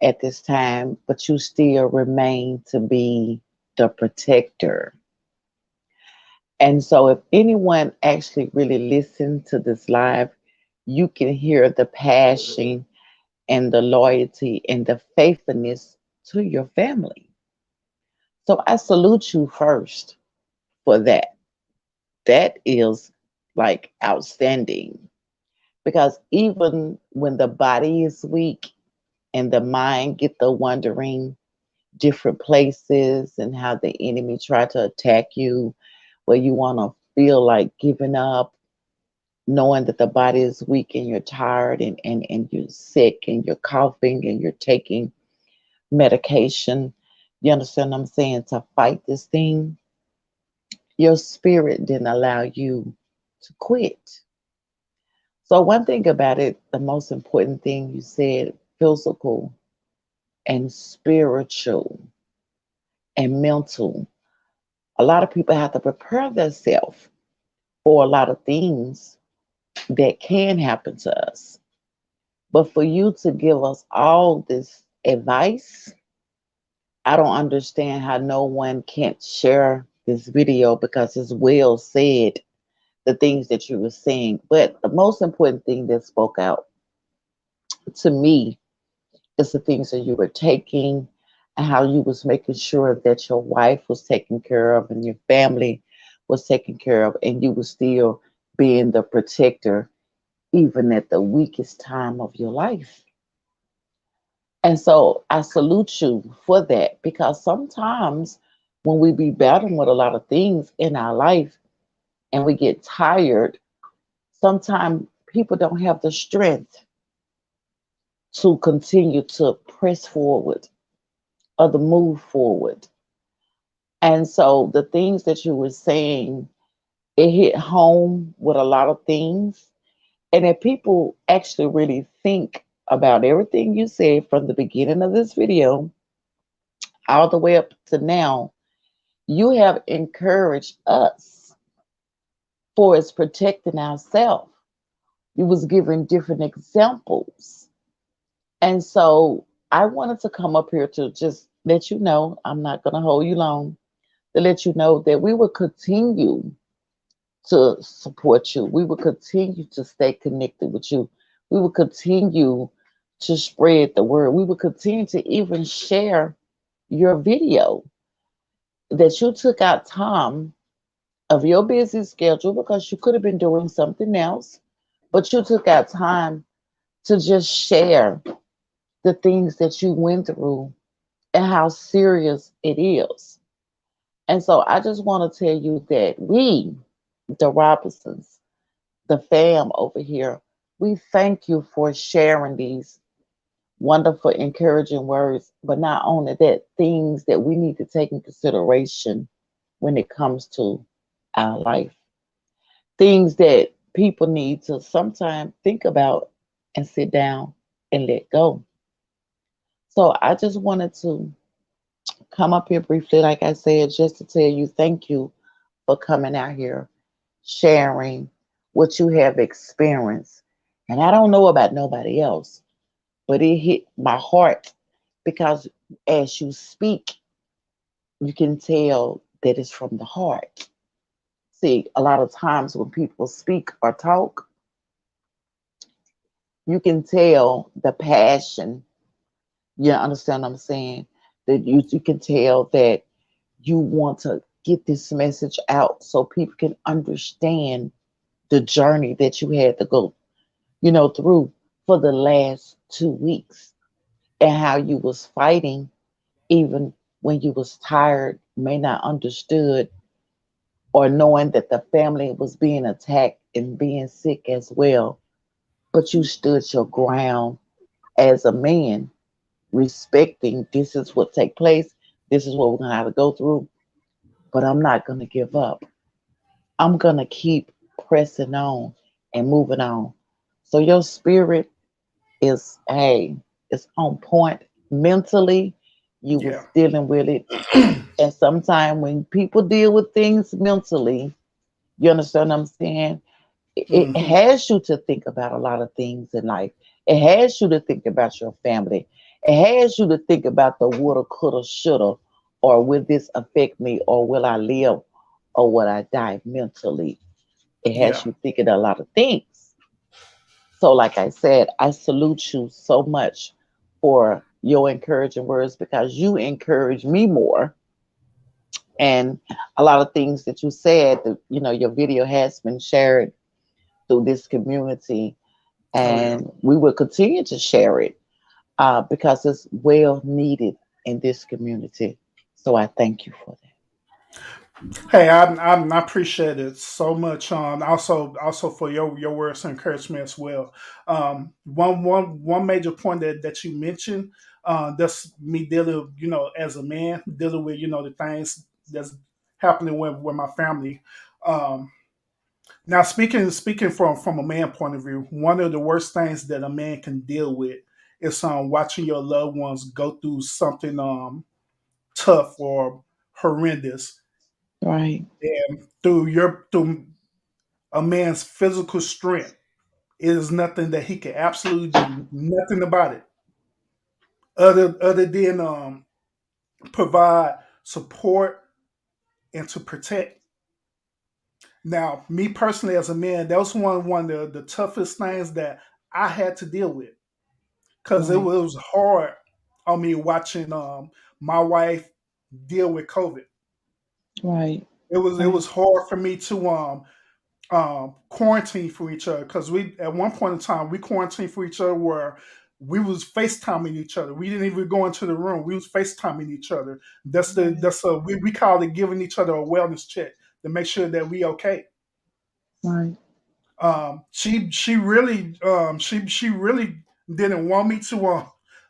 at this time, but you still remain to be the protector. And so, if anyone actually really listened to this live, you can hear the passion and the loyalty and the faithfulness to your family. So, I salute you first for that. That is like outstanding because even when the body is weak and the mind get the wondering different places and how the enemy try to attack you, where you want to feel like giving up, knowing that the body is weak and you're tired and you're sick and you're coughing and you're taking medication. You understand what I'm saying? To fight this thing, your spirit didn't allow you to quit. So, one thing about it, the most important thing you said, physical and spiritual and mental. A lot of people have to prepare themselves for a lot of things that can happen to us. But for you to give us all this advice, I don't understand how no one can't share this video because it's well said, the things that you were saying. But the most important thing that spoke out to me is the things that you were taking and how you was making sure that your wife was taken care of and your family was taken care of and you were still being the protector even at the weakest time of your life. And so I salute you for that because sometimes when we be battling with a lot of things in our life and we get tired, sometimes people don't have the strength to continue to press forward or to move forward. And so the things that you were saying, it hit home with a lot of things. And if people actually really think about everything you said from the beginning of this video all the way up to now, you have encouraged us for us protecting ourselves. You was giving different examples. And so I wanted to come up here to just let you know, I'm not going to hold you long, to let you know that we will continue to support you. We will continue to stay connected with you. We will continue to spread the word. We will continue to even share your video that you took out time of your busy schedule because you could have been doing something else, but you took out time to just share the things that you went through and how serious it is. And so I just want to tell you that we, the Robinsons, the fam over here, we thank you for sharing these wonderful, encouraging words, but not only that, things that we need to take in consideration when it comes to our life. Things that people need to sometimes think about and sit down and let go. So I just wanted to come up here briefly, like I said, just to tell you thank you for coming out here, sharing what you have experienced. And I don't know about nobody else, but it hit my heart because as you speak, you can tell that it's from the heart. See, a lot of times when people speak or talk, you can tell the passion. You understand what I'm saying? That you can tell that you want to get this message out so people can understand the journey that you had to go, through for the last 2 weeks and how you was fighting even when you was tired, may not understood, or knowing that the family was being attacked and being sick as well, but you stood your ground as a man, respecting this is what take place, this is what we're gonna have to go through, but I'm not gonna give up. I'm gonna keep pressing on and moving on. So your spirit is, hey, it's on point. Mentally, you Yeah. was dealing with it. And sometimes when people deal with things mentally, you understand what I'm saying? It Hmm. has you to think about a lot of things in life. It has you to think about your family. It has you to think about the woulda, coulda, shoulda, or will this affect me, or will I live, or will I die mentally? It has Yeah. you thinking a lot of things. So, like I said, I salute you so much for your encouraging words because you encourage me more. And a lot of things that you said, your video has been shared through this community, Oh yeah. and we will continue to share it because it's well needed in this community. So I thank you for Hey, I appreciate it so much. Also for your words of encouragement as well. One major point that you mentioned, that's me dealing, as a man dealing with, the things that's happening with my family. Um, Now, speaking from a man point of view, one of the worst things that a man can deal with is watching your loved ones go through something tough or horrendous, that. Right, and through a man's physical strength, it is nothing that he can absolutely do nothing about it other than provide support and to protect. Now, me personally as a man, that was one of the toughest things that I had to deal with because right, it was hard on me watching my wife deal with COVID. right, It was right, hard for me to quarantine for each other because we at one point in time we quarantined for each other where we was FaceTiming each other. We didn't even go into the room. We was FaceTiming each other. right, We call it giving each other a wellness check to make sure that we okay. right, She really didn't want me to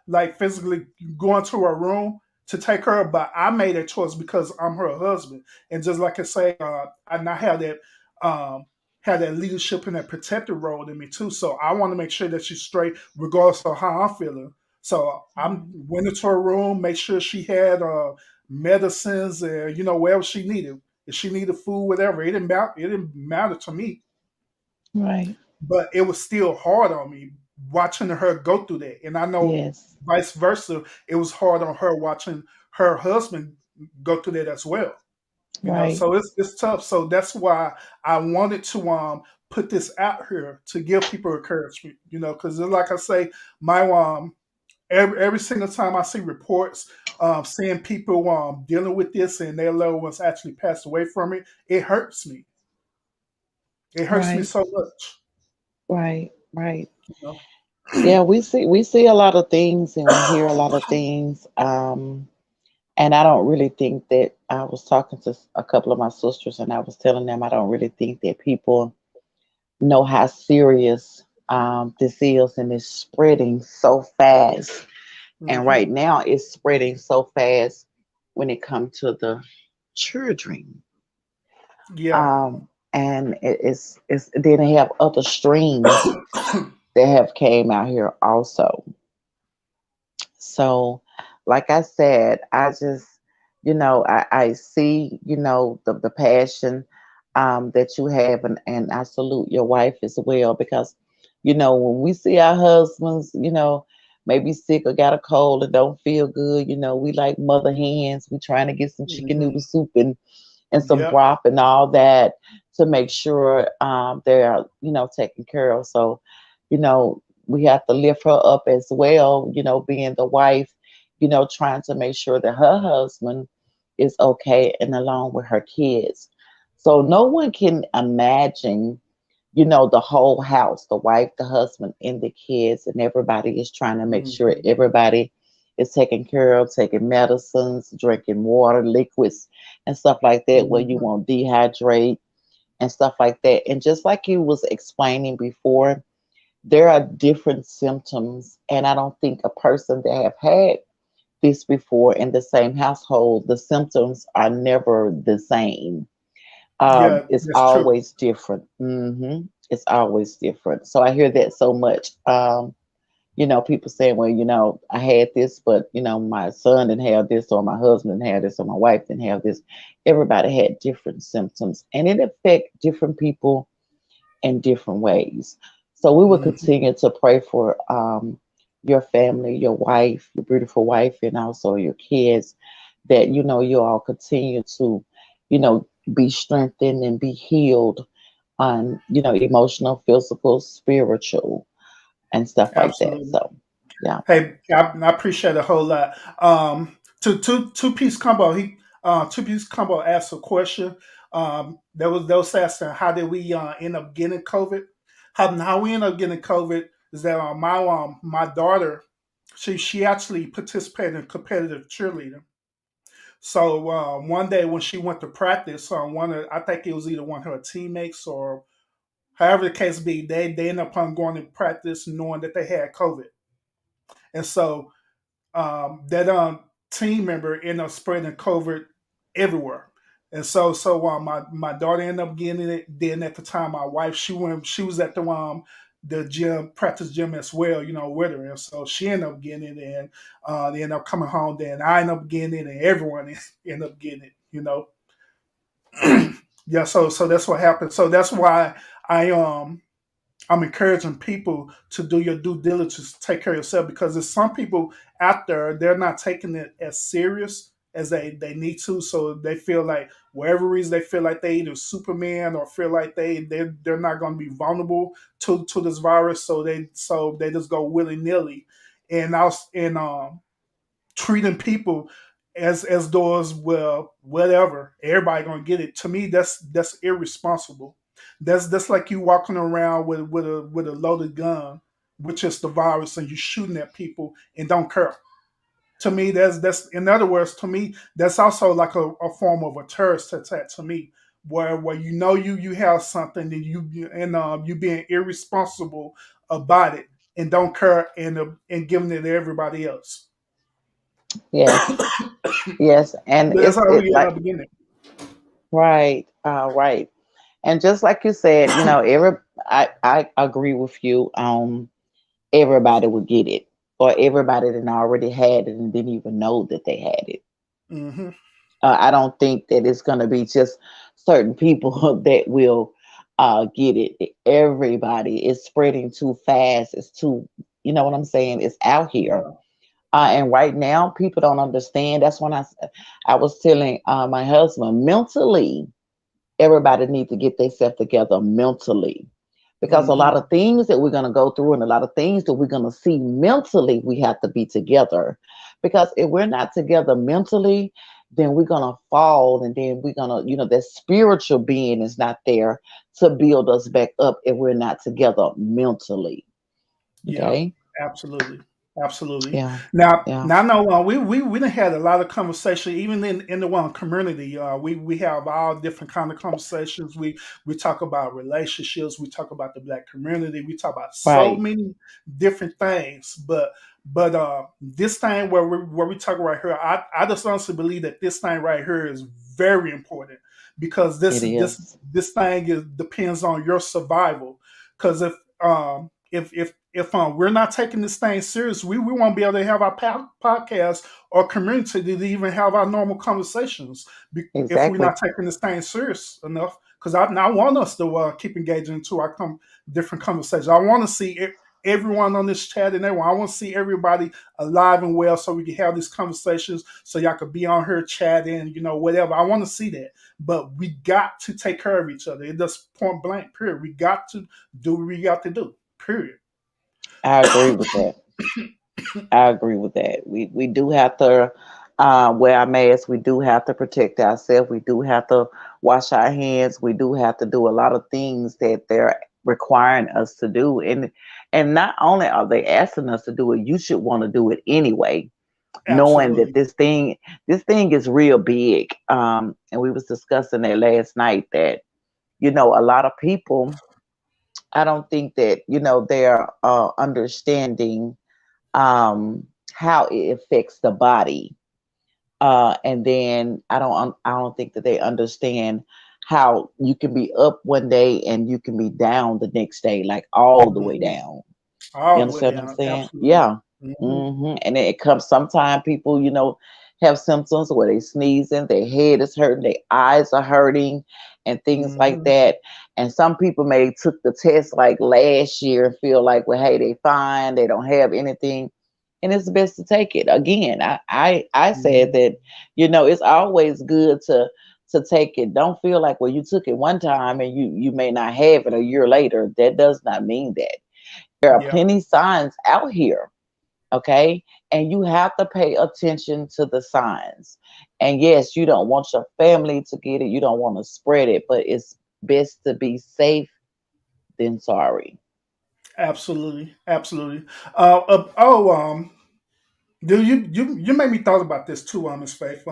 like physically go into her room to take her, but I made a choice because I'm her husband, and just like I say, I now um have that leadership and that protective role in me too. So I want to make sure that she's straight, regardless of how I'm feeling. So I went into her room, made sure she had medicines and whatever she needed. If she needed food, whatever, it didn't matter. It didn't matter to me, right. but it was still hard on me watching her go through that. And I know Yes, vice versa, it was hard on her watching her husband go through that as well. right, So it's tough. So that's why I wanted to put this out here to give people encouragement, because like I say, my every single time I see reports seeing people dealing with this and their loved ones actually passed away from it, it hurts me. It hurts me right, so much. right, right. You know? Yeah, we see a lot of things and we hear a lot of things. And I don't really think that I was talking to a couple of my sisters and I was telling them I don't really think that people know how serious this is, and it's spreading so fast. And Hmm. right now it's spreading so fast when it comes to the children. Yeah. And it's then they have other streams that have came out here also. So, like I said, I just, I see, the passion that you have, and I salute your wife as well because, when we see our husbands, maybe sick or got a cold and don't feel good, we like mother hens. We trying to get some chicken Hmm. noodle soup and some Yep. broth and all that to make sure they're, taken care of. So, we have to lift her up as well, being the wife, trying to make sure that her husband is okay and along with her kids. So no one can imagine, the whole house, the wife, the husband, and the kids, and everybody is trying to make sure Hmm. everybody is taken care of, taking medicines, drinking water, liquids, and stuff like that, where you Mhm. won't dehydrate and stuff like that. And just like you was explaining before, there are different symptoms, and I don't think a person that have had this before in the same household, the symptoms are never the same. Yeah, It's that's true. always different. It's always different. So I hear that so much. People saying, well, I had this, but my son didn't have this, or my husband didn't have this, or my wife didn't have this. Everybody had different symptoms, and it affect different people in different ways. So we will Mhm. continue to pray for your family, your wife, your beautiful wife, and also your kids, that you all continue to, be strengthened and be healed on, emotional, physical, spiritual, and stuff like that. Absolutely. So, yeah, Hey, I appreciate it a whole lot. Two piece combo. Two piece combo asked a question. That was asking how did we end up getting COVID? How we end up getting COVID is that my daughter, she actually participated in competitive cheerleading. So one day when she went to practice, I think it was either one of her teammates or however the case be, they ended up on going to practice knowing that they had COVID, and so that team member ended up spreading COVID everywhere. And so my daughter ended up getting it. Then at the time, my wife, she was at the gym, practice gym as well, with her. And so she ended up getting it, and they ended up coming home. Then I ended up getting it, and everyone ended up getting it. Yeah, so that's what happened. So that's why I I'm encouraging people to do your due diligence, to take care of yourself, because there's some people out there, they're not taking it as serious as they need to. So they feel like whatever reason they feel like they either Superman or feel like they're not going to be vulnerable to this virus. So they just go willy nilly, and I was and treating people as doors, well, whatever, everybody gonna get it. To me, that's irresponsible. That's like you walking around with a loaded gun, which is the virus, and you shooting at people and don't care. To me, that's in other words, to me, that's also like a form of a terrorist attack. To me, where you have something, and you being irresponsible about it and don't care, and giving it to everybody else. yes, yes, and But that's it's how it we end like up beginning. right, right, and just like you said, I agree with you. Everybody would get it, or everybody that already had it and didn't even know that they had it. Hmm. I don't think that it's going to be just certain people that will get it. Everybody is spreading too fast. It's too, you know what I'm saying? It's out here. Yeah. And right now, people don't understand. That's when I was telling my husband, mentally, everybody needs to get themselves together mentally, because a lot Hmm. of things that we're going to go through and a lot of things that we're going to see mentally, we have to be together, because if we're not together mentally, then we're going to fall, and then we're going to, that spiritual being is not there to build us back up if we're not together mentally. Yeah. Okay. Absolutely. Absolutely. Yeah. Yeah. Now I know we done had a lot of conversation even in the one community. We have all different kind of conversations. We talk about relationships. We talk about the black community. We talk about so Right. many different things. But this thing where we talk right here, I just honestly believe that this thing right here is very important, because this It this is. this thing depends on your survival. Because if we're not taking this thing serious, we won't be able to have our podcast or community to even have our normal conversations, if we're Exactly. not taking this thing serious enough. Because I want us to keep engaging into our different conversations. I want to see everyone on this chat and everyone. I want to see everybody alive and well, so we can have these conversations. So y'all could be on here chatting, whatever. I want to see that, but we got to take care of each other. It just point blank. Period. We got to do what we got to do. Period. I agree with that. I agree with that. We do have to wear our masks. We do have to protect ourselves. We do have to wash our hands. We do have to do a lot of things that they're requiring us to do. And not only are they asking us to do it, you should want to do it anyway. knowing that Absolutely. this thing is real big. And we was discussing that last night that, a lot of people, I don't think that, they're understanding um how it affects the body. And then I don't think that they understand how you can be up one day and you can be down the next day, like all the way Mhm. down. You All the way understand what I'm down. saying? Absolutely. Yeah. Hmm. And it comes sometimes people, have symptoms where they sneezing, their head is hurting, their eyes are hurting, and things like Hmm. that. And some people may took the test like last year and feel like, well, hey, they fine, they don't have anything. And it's best to take it. Again, I said Hmm. that, it's always good to take it. Don't feel like, well, you took it one time and you may not have it a year later. That does not mean that. There are Yeah. plenty signs out here, okay? And you have to pay attention to the signs. And yes, you don't want your family to get it, you don't want to spread it, but it's best to be safe than sorry. Absolutely. Absolutely. Oh, do you made me thought about this too, Miss Faith.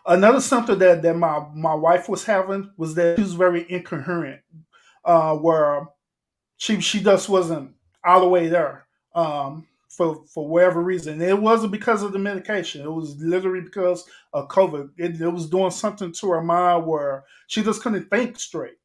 Another symptom that my wife was having was that she was very incoherent. Where she just wasn't all the way there. For whatever reason, it wasn't because of the medication. It was literally because of COVID. It was doing something to her mind where she just couldn't think straight.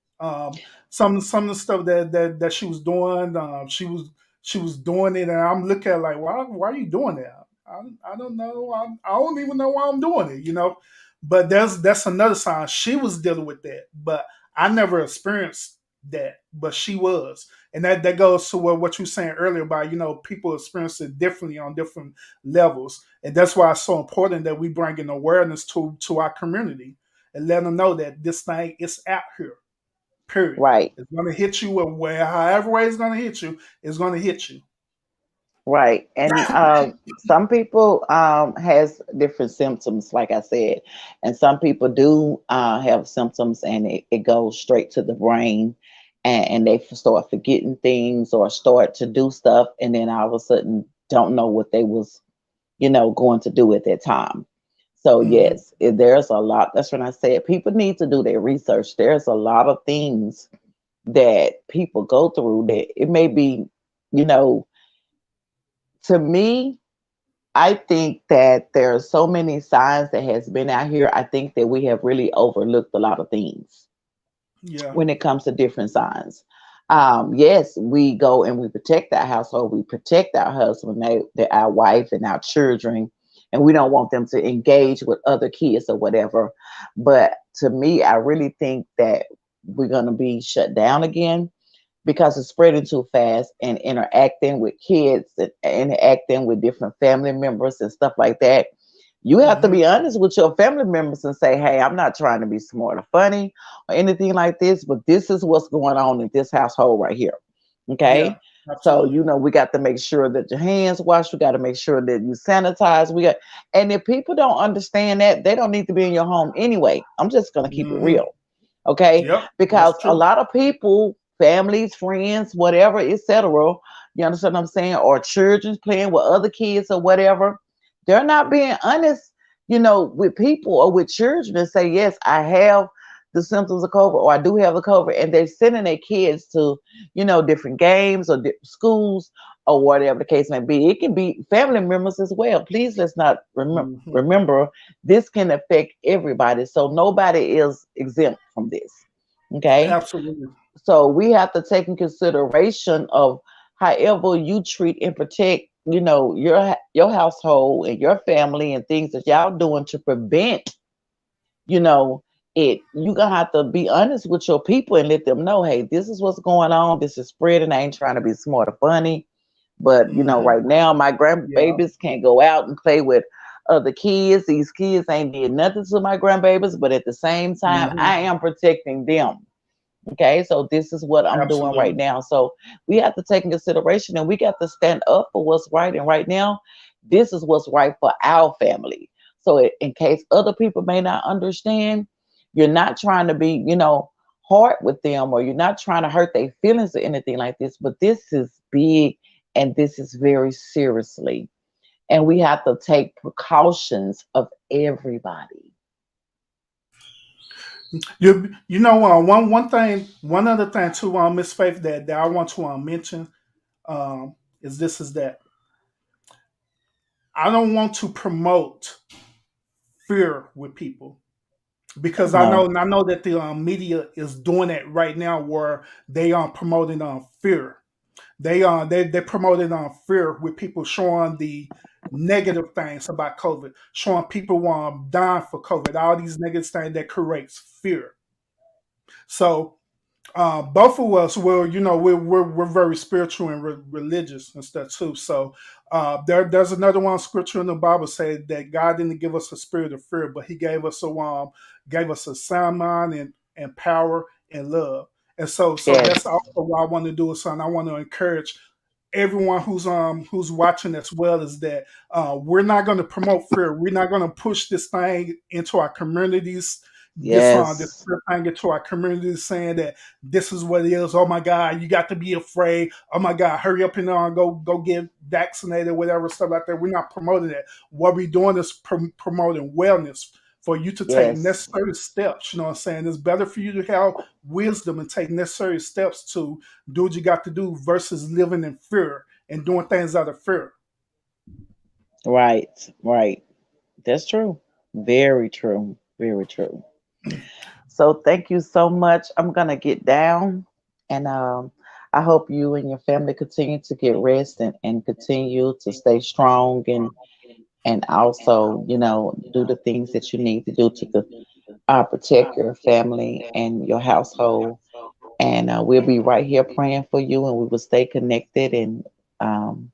Some of the stuff that she was doing, she was doing it, and I'm looking at her like, why are you doing that? I don't know. I don't even know why I'm doing it. But that's another sign. She was dealing with that, but I never experienced that, but she was, and that goes to what you were saying earlier about people experience it differently on different levels, and that's why it's so important that we bring in awareness to our community and let them know that this thing is out here. Period. Right. It's gonna hit you where however way it's gonna hit you, it's gonna hit you. Right. And some people has different symptoms, like I said. And some people do have symptoms and it goes straight to the brain, and they start forgetting things or start to do stuff and then all of a sudden don't know what they was, going to do at that time. So Hmm. yes, there's a lot. That's when I said people need to do their research. There's a lot of things that people go through that it may be, you know, to me, I think that there are so many signs that has been out here. I think that we have really overlooked a lot of things Yeah. when it comes to different signs. Yes, we go and we protect our household, we protect our husband, our wife, and our children, and we don't want them to engage with other kids or whatever. But to me, I really think that we're going to be shut down again because it's spreading too fast and interacting with kids and interacting with different family members and stuff like that. You have to Hmm. be honest with your family members and say, hey, I'm not trying to be smart or funny or anything like this, but this is what's going on in this household right here. Yeah. Okay. So, Absolutely. we got to make sure that your hands washed. We got to make sure that you sanitize. And if people don't understand that, they don't need to be in your home anyway. I'm just going to keep it Hmm. real. Okay. Yep. Because That's a true. lot of people, families, friends, whatever, etc., you understand what I'm saying? Or children playing with other kids or whatever, they're not being honest, with people or with children and say, yes, I have the symptoms of COVID or I do have the COVID. And they're sending their kids to, different games or schools or whatever the case may be. It can be family members as well. Please let's not Hmm. remember this can affect everybody. So nobody is exempt from this. Okay. Absolutely. So we have to take in consideration of however you treat and protect, your household and your family and things that y'all doing to prevent, you know, it. You gonna have to be honest with your people and let them know, hey, this is what's going on. This is spreading. I ain't trying to be smart or funny, but Hmm. right now my Yeah. grandbabies can't go out and play with other kids. These kids ain't did nothing to my grandbabies, but at the same time, Hmm. I am protecting them. Okay, so this is what I'm doing right Absolutely. now. So we have to take in consideration and we got to stand up for what's right. And right now, this is what's right for our family. So in case other people may not understand, you're not trying to be, hard with them or you're not trying to hurt their feelings or anything like this. But this is big and this is very seriously. and we have to take precautions of everybody. You know, one other thing too, Miss Faith, that I want to mention, is that I don't want to promote fear with people, because No. I know that the media is doing it right now, where they are promoting fear. They promoted fear, with people showing the negative things about COVID, showing people dying for COVID, all these negative things that creates fear. So both of us, well, you know, we're very spiritual and religious and stuff too. So there's another one scripture in the Bible said that God didn't give us a spirit of fear, but He gave us a sound mind and power and love. And so that's Yes. also what I want to do, son. I want to encourage everyone who's watching as well, is that we're not going to promote fear. We're not going to push this thing into our communities. This Yes. fear thing into our communities, saying that this is what it is. Oh my God, you got to be afraid. Oh my God, hurry up and go get vaccinated, whatever stuff like that. We're not promoting that. What we're doing is promoting wellness, for you to take Yes. necessary steps. You know what I'm saying? It's better for you to have wisdom and take necessary steps to do what you got to do, versus living in fear and doing things out of fear. Right. Right. That's true. Very true. Very true. So thank you so much. I'm gonna get down, and I hope you and your family continue to get rest, and continue to stay strong, and also, do the things that you need to do to protect your family and your household. And we'll be right here praying for you, and we will stay connected, and um,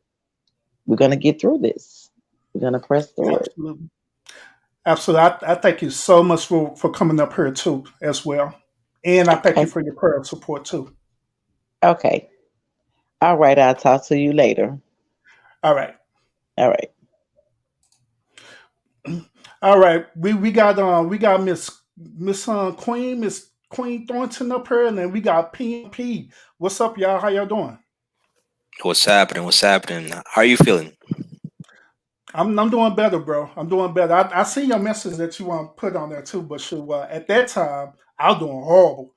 we're gonna get through this. We're gonna press through it. Absolutely. Absolutely. I thank you so much for coming up here too, as well. And I thank you Okay. for your prayer support too. Okay. All right. I'll talk to you later. All right. All right. All right. We got Miss Queen Thornton up here, and then we got PMP. What's up, y'all? How y'all doing? What's happening? What's happening? How are you feeling? I'm doing better, bro. I'm doing better. I see your message that you want to put on there too, but shoot, at that time I was doing horrible.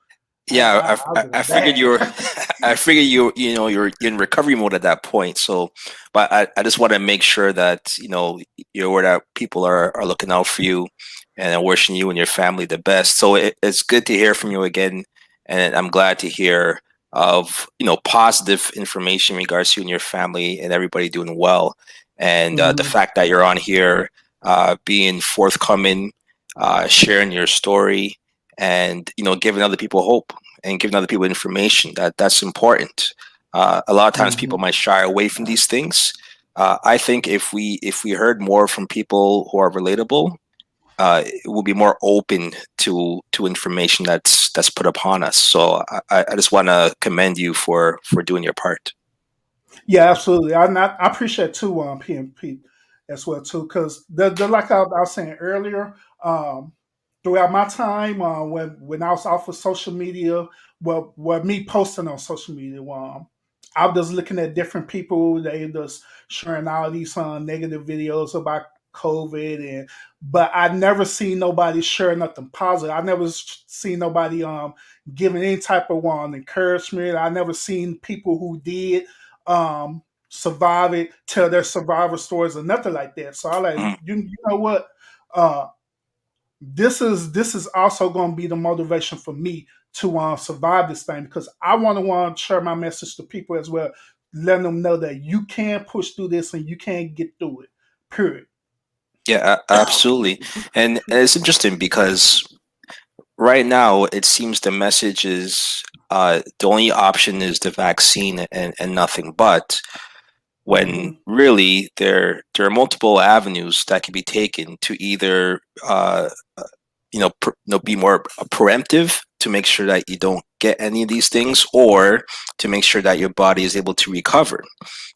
Yeah, I was I doing figured you bad. were, I figured you're in recovery mode at that point. So, but I just want to make sure that you're aware that people are looking out for you and are wishing you and your family the best. So it's good to hear from you again, and I'm glad to hear of positive information in regards to you and your family and everybody doing well, and the Mhm. fact that you're on here, being forthcoming, sharing your story, and giving other people hope and giving other people information. That's important. A lot of times people Mhm. might shy away from these things. I think if we heard more from people who are relatable, it will be more open to information that's put upon us. So I just want to commend you for doing your part. Yeah, absolutely. I appreciate too, PMP as well too, because the like I was saying earlier, um, throughout my time, when I was off of social media, well, me posting on social media, I was just looking at different people. They just sharing all these negative videos about COVID, but I never seen nobody share nothing positive. I never seen nobody giving any type of encouragement. I never seen people who did survive it, tell their survivor stories or nothing like that. So I like, Mhm. you know what? Uh this is also gonna be the motivation for me to survive this thing, because I want to share my message to people as well, letting them know that you can push through this and you can get through it. Period. Yeah, absolutely. And it's interesting because right now it seems the message is the only option is the vaccine and nothing but, when Hmm. really there are multiple avenues that can be taken to either be more preemptive to make sure that you don't get any of these things, or to make sure that your body is able to recover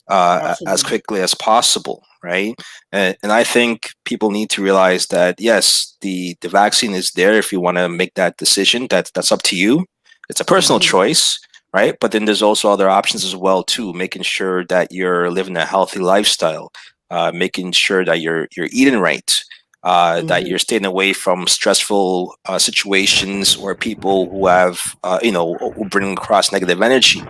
as Absolutely. quickly as possible, right? And I think people need to realize that yes, the vaccine is there. If you want to make that decision, that's up to you. It's a personal Hmm. choice, right? But then there's also other options as well too, making sure that you're living a healthy lifestyle, making sure that you're eating right, that Mm-hmm. you're staying away from stressful situations or people who have who bring across negative energy.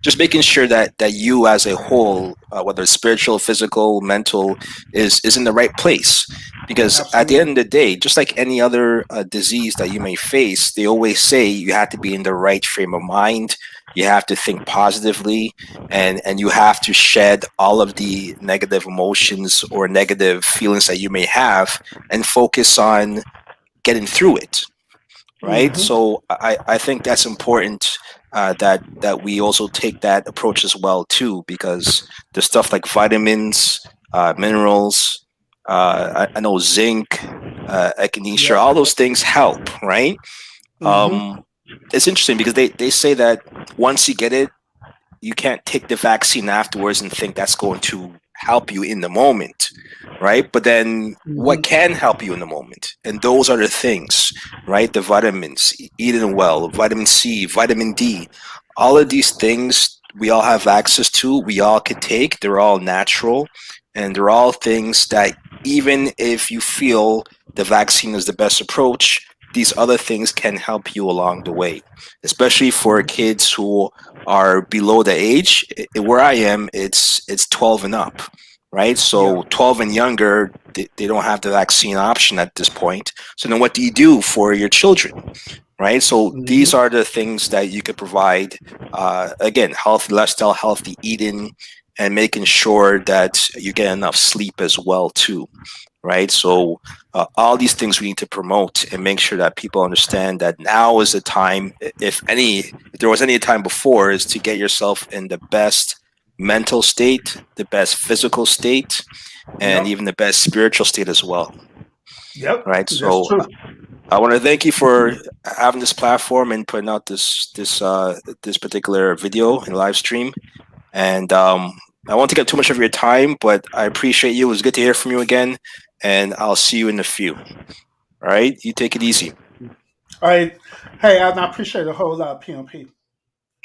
Just making sure that you as a whole, whether it's spiritual, physical, mental, is in the right place. Because at the end Absolutely. of the day, just like any other disease that you may face, they always say you have to be in the right frame of mind. You have to think positively, and you have to shed all of the negative emotions or negative feelings that you may have and focus on getting through it, right? Mm-hmm. So I think that's important, that we also take that approach as well too, because the stuff like vitamins, minerals, I know zinc, echinacea, Yep. all those things help, right? Mm-hmm. It's interesting because they say that once you get it, you can't take the vaccine afterwards and think that's going to help you in the moment, right? But then what Mm-hmm. can help you in the moment? And those are the things, right? The vitamins, eating well, vitamin C, vitamin D, all of these things we all have access to, we all could take. They're all natural, and they're all things that even if you feel the vaccine is the best approach, these other things can help you along the way, especially for kids who are below the age. Where I am, it's 12 and up, right? Yeah. So 12 and younger, they don't have the vaccine option at this point. So then what do you do for your children, right? So these Mm-hmm. are the things that you could provide. Again, healthy lifestyle, healthy eating, and making sure that you get enough sleep as well too, right? So all these things we need to promote and make sure that people understand that now is the time, if there was any time before, is to get yourself in the best mental state, the best physical state, and Yep. even the best spiritual state as well, Yep. right? That's So true. I want to thank you for having this platform and putting out this particular video and live stream. And I won't take up too much of your time, but I appreciate you. It was good to hear from you again, and I'll see you in a few. All right, you take it easy. All right. Hey, I appreciate a whole lot, PMP.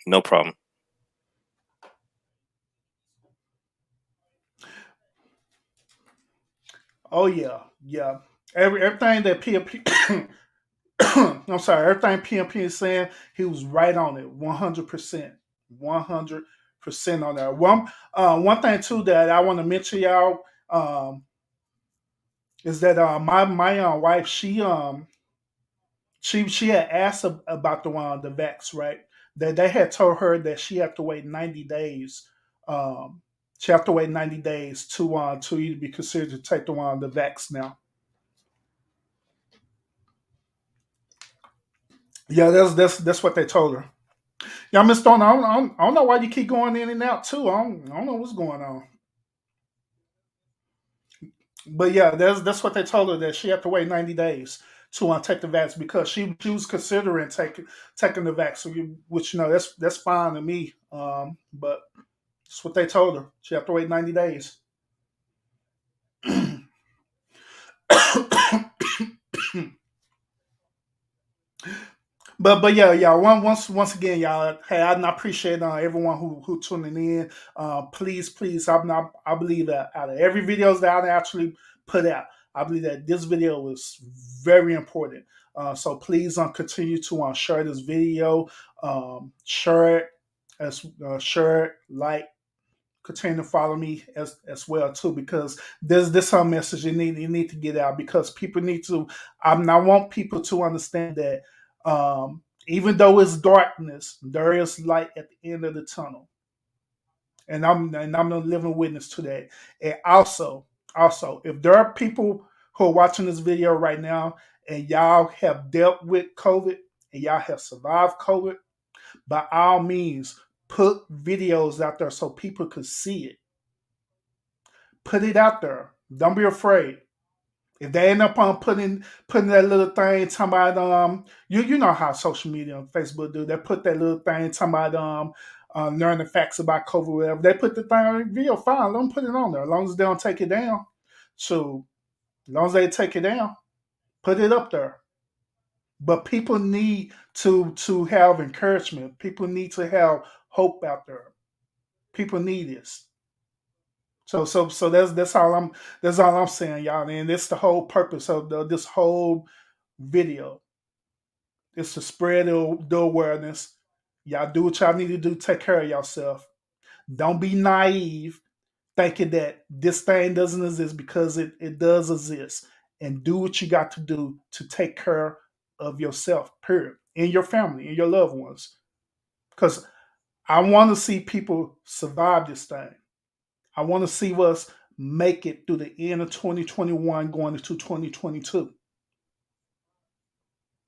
No problem. Oh yeah, yeah. Everything that PMP, I'm sorry, everything PMP is saying, he was right on it, 100%, 100% on that. One thing too that I want to mention y'all, is that my wife, she had asked about the vax, right? That they had told her that she had to wait 90 days. Um, she have to wait 90 days to either be considered to take the vax now. Yeah, that's what they told her. Yeah, Miss Stone, I don't know why you keep going in and out too. I don't know what's going on. But yeah, that's what they told her, that she had to wait 90 days to take the vax, because she was considering taking the vax. So which that's fine to me. But that's what they told her. She have to wait 90 days. But yeah, y'all. Once again, y'all. Hey, I appreciate everyone who tuning in. Please, I believe that out of every videos that I actually put out, I believe that this video was very important. So please continue to share this video, share it, share it, like, continue to follow me as well too, because this some message you need to get out, because people need to. I want people to understand that, even though it's darkness, there is light at the end of the tunnel, and I'm a living witness to that. And also, if there are people who are watching this video right now and y'all have dealt with COVID and y'all have survived COVID, by all means, put videos out there so people could see it. Put it out there. Don't be afraid. If they end up on putting that little thing talking about you know how social media and Facebook do, they put that little thing talking about learning facts about COVID, whatever. They put the thing on the video, fine, let them put it on there. As long as they don't take it down. So as long as they take it down, put it up there. But people need to have encouragement. People need to have hope out there. People need this. So that's all I'm saying, y'all. And it's the whole purpose of this whole video is to spread the awareness. Y'all do what y'all need to do. Take care of yourself. Don't be naive thinking that this thing doesn't exist because it does exist. And do what you got to do to take care of yourself, period, and your family and your loved ones. Because I want to see people survive this thing. I want to see us make it through the end of 2021 going into 2022.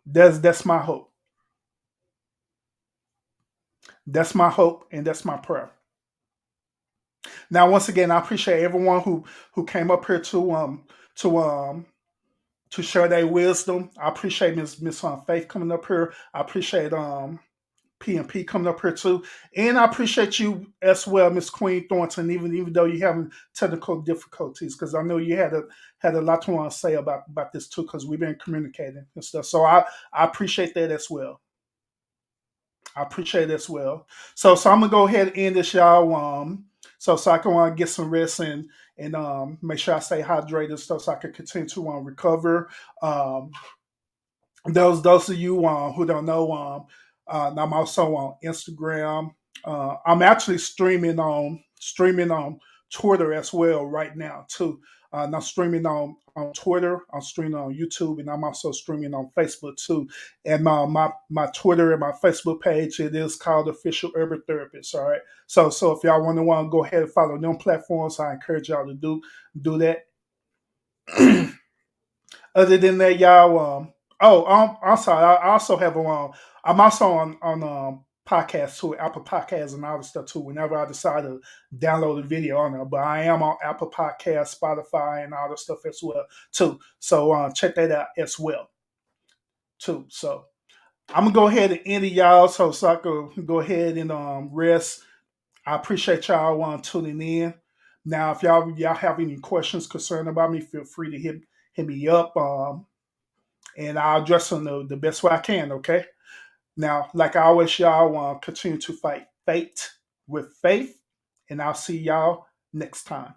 That's my hope. That's my hope and that's my prayer. Now, once again, I appreciate everyone who came up here to to share their wisdom. I appreciate Miss Faith coming up here. I appreciate PMP coming up here too, and I appreciate you as well, Miss Queen Thornton. Even though you're having technical difficulties, because I know you had a lot to want to say about this too, because we've been communicating and stuff. So I appreciate that as well. I appreciate it as well. So I'm gonna go ahead and end this, y'all. So I can get some rest and make sure I stay hydrated and stuff, so I can continue to recover. Um, those of you who don't know, I'm also on Instagram. I'm actually streaming on Twitter as well right now too. And I'm streaming on Twitter. I'm streaming on YouTube, and I'm also streaming on Facebook too. And my Twitter and my Facebook page, it is called Official Urban Therapist. All right. So if y'all want to go ahead and follow them platforms, I encourage y'all to do that. Other than that, y'all. I'm sorry. I also have I'm also on podcasts too, Apple Podcasts and all the stuff too. Whenever I decide to download a video on there, but I am on Apple Podcasts, Spotify, and all the stuff as well too. So check that out as well too. So I'm gonna go ahead and end it, y'all. So I can go ahead and rest. I appreciate y'all tuning in. Now, if y'all have any questions concerned about me, feel free to hit me up. And I'll address them the best way I can, okay? Now, like I always, y'all want to continue to fight fate with faith, and I'll see y'all next time.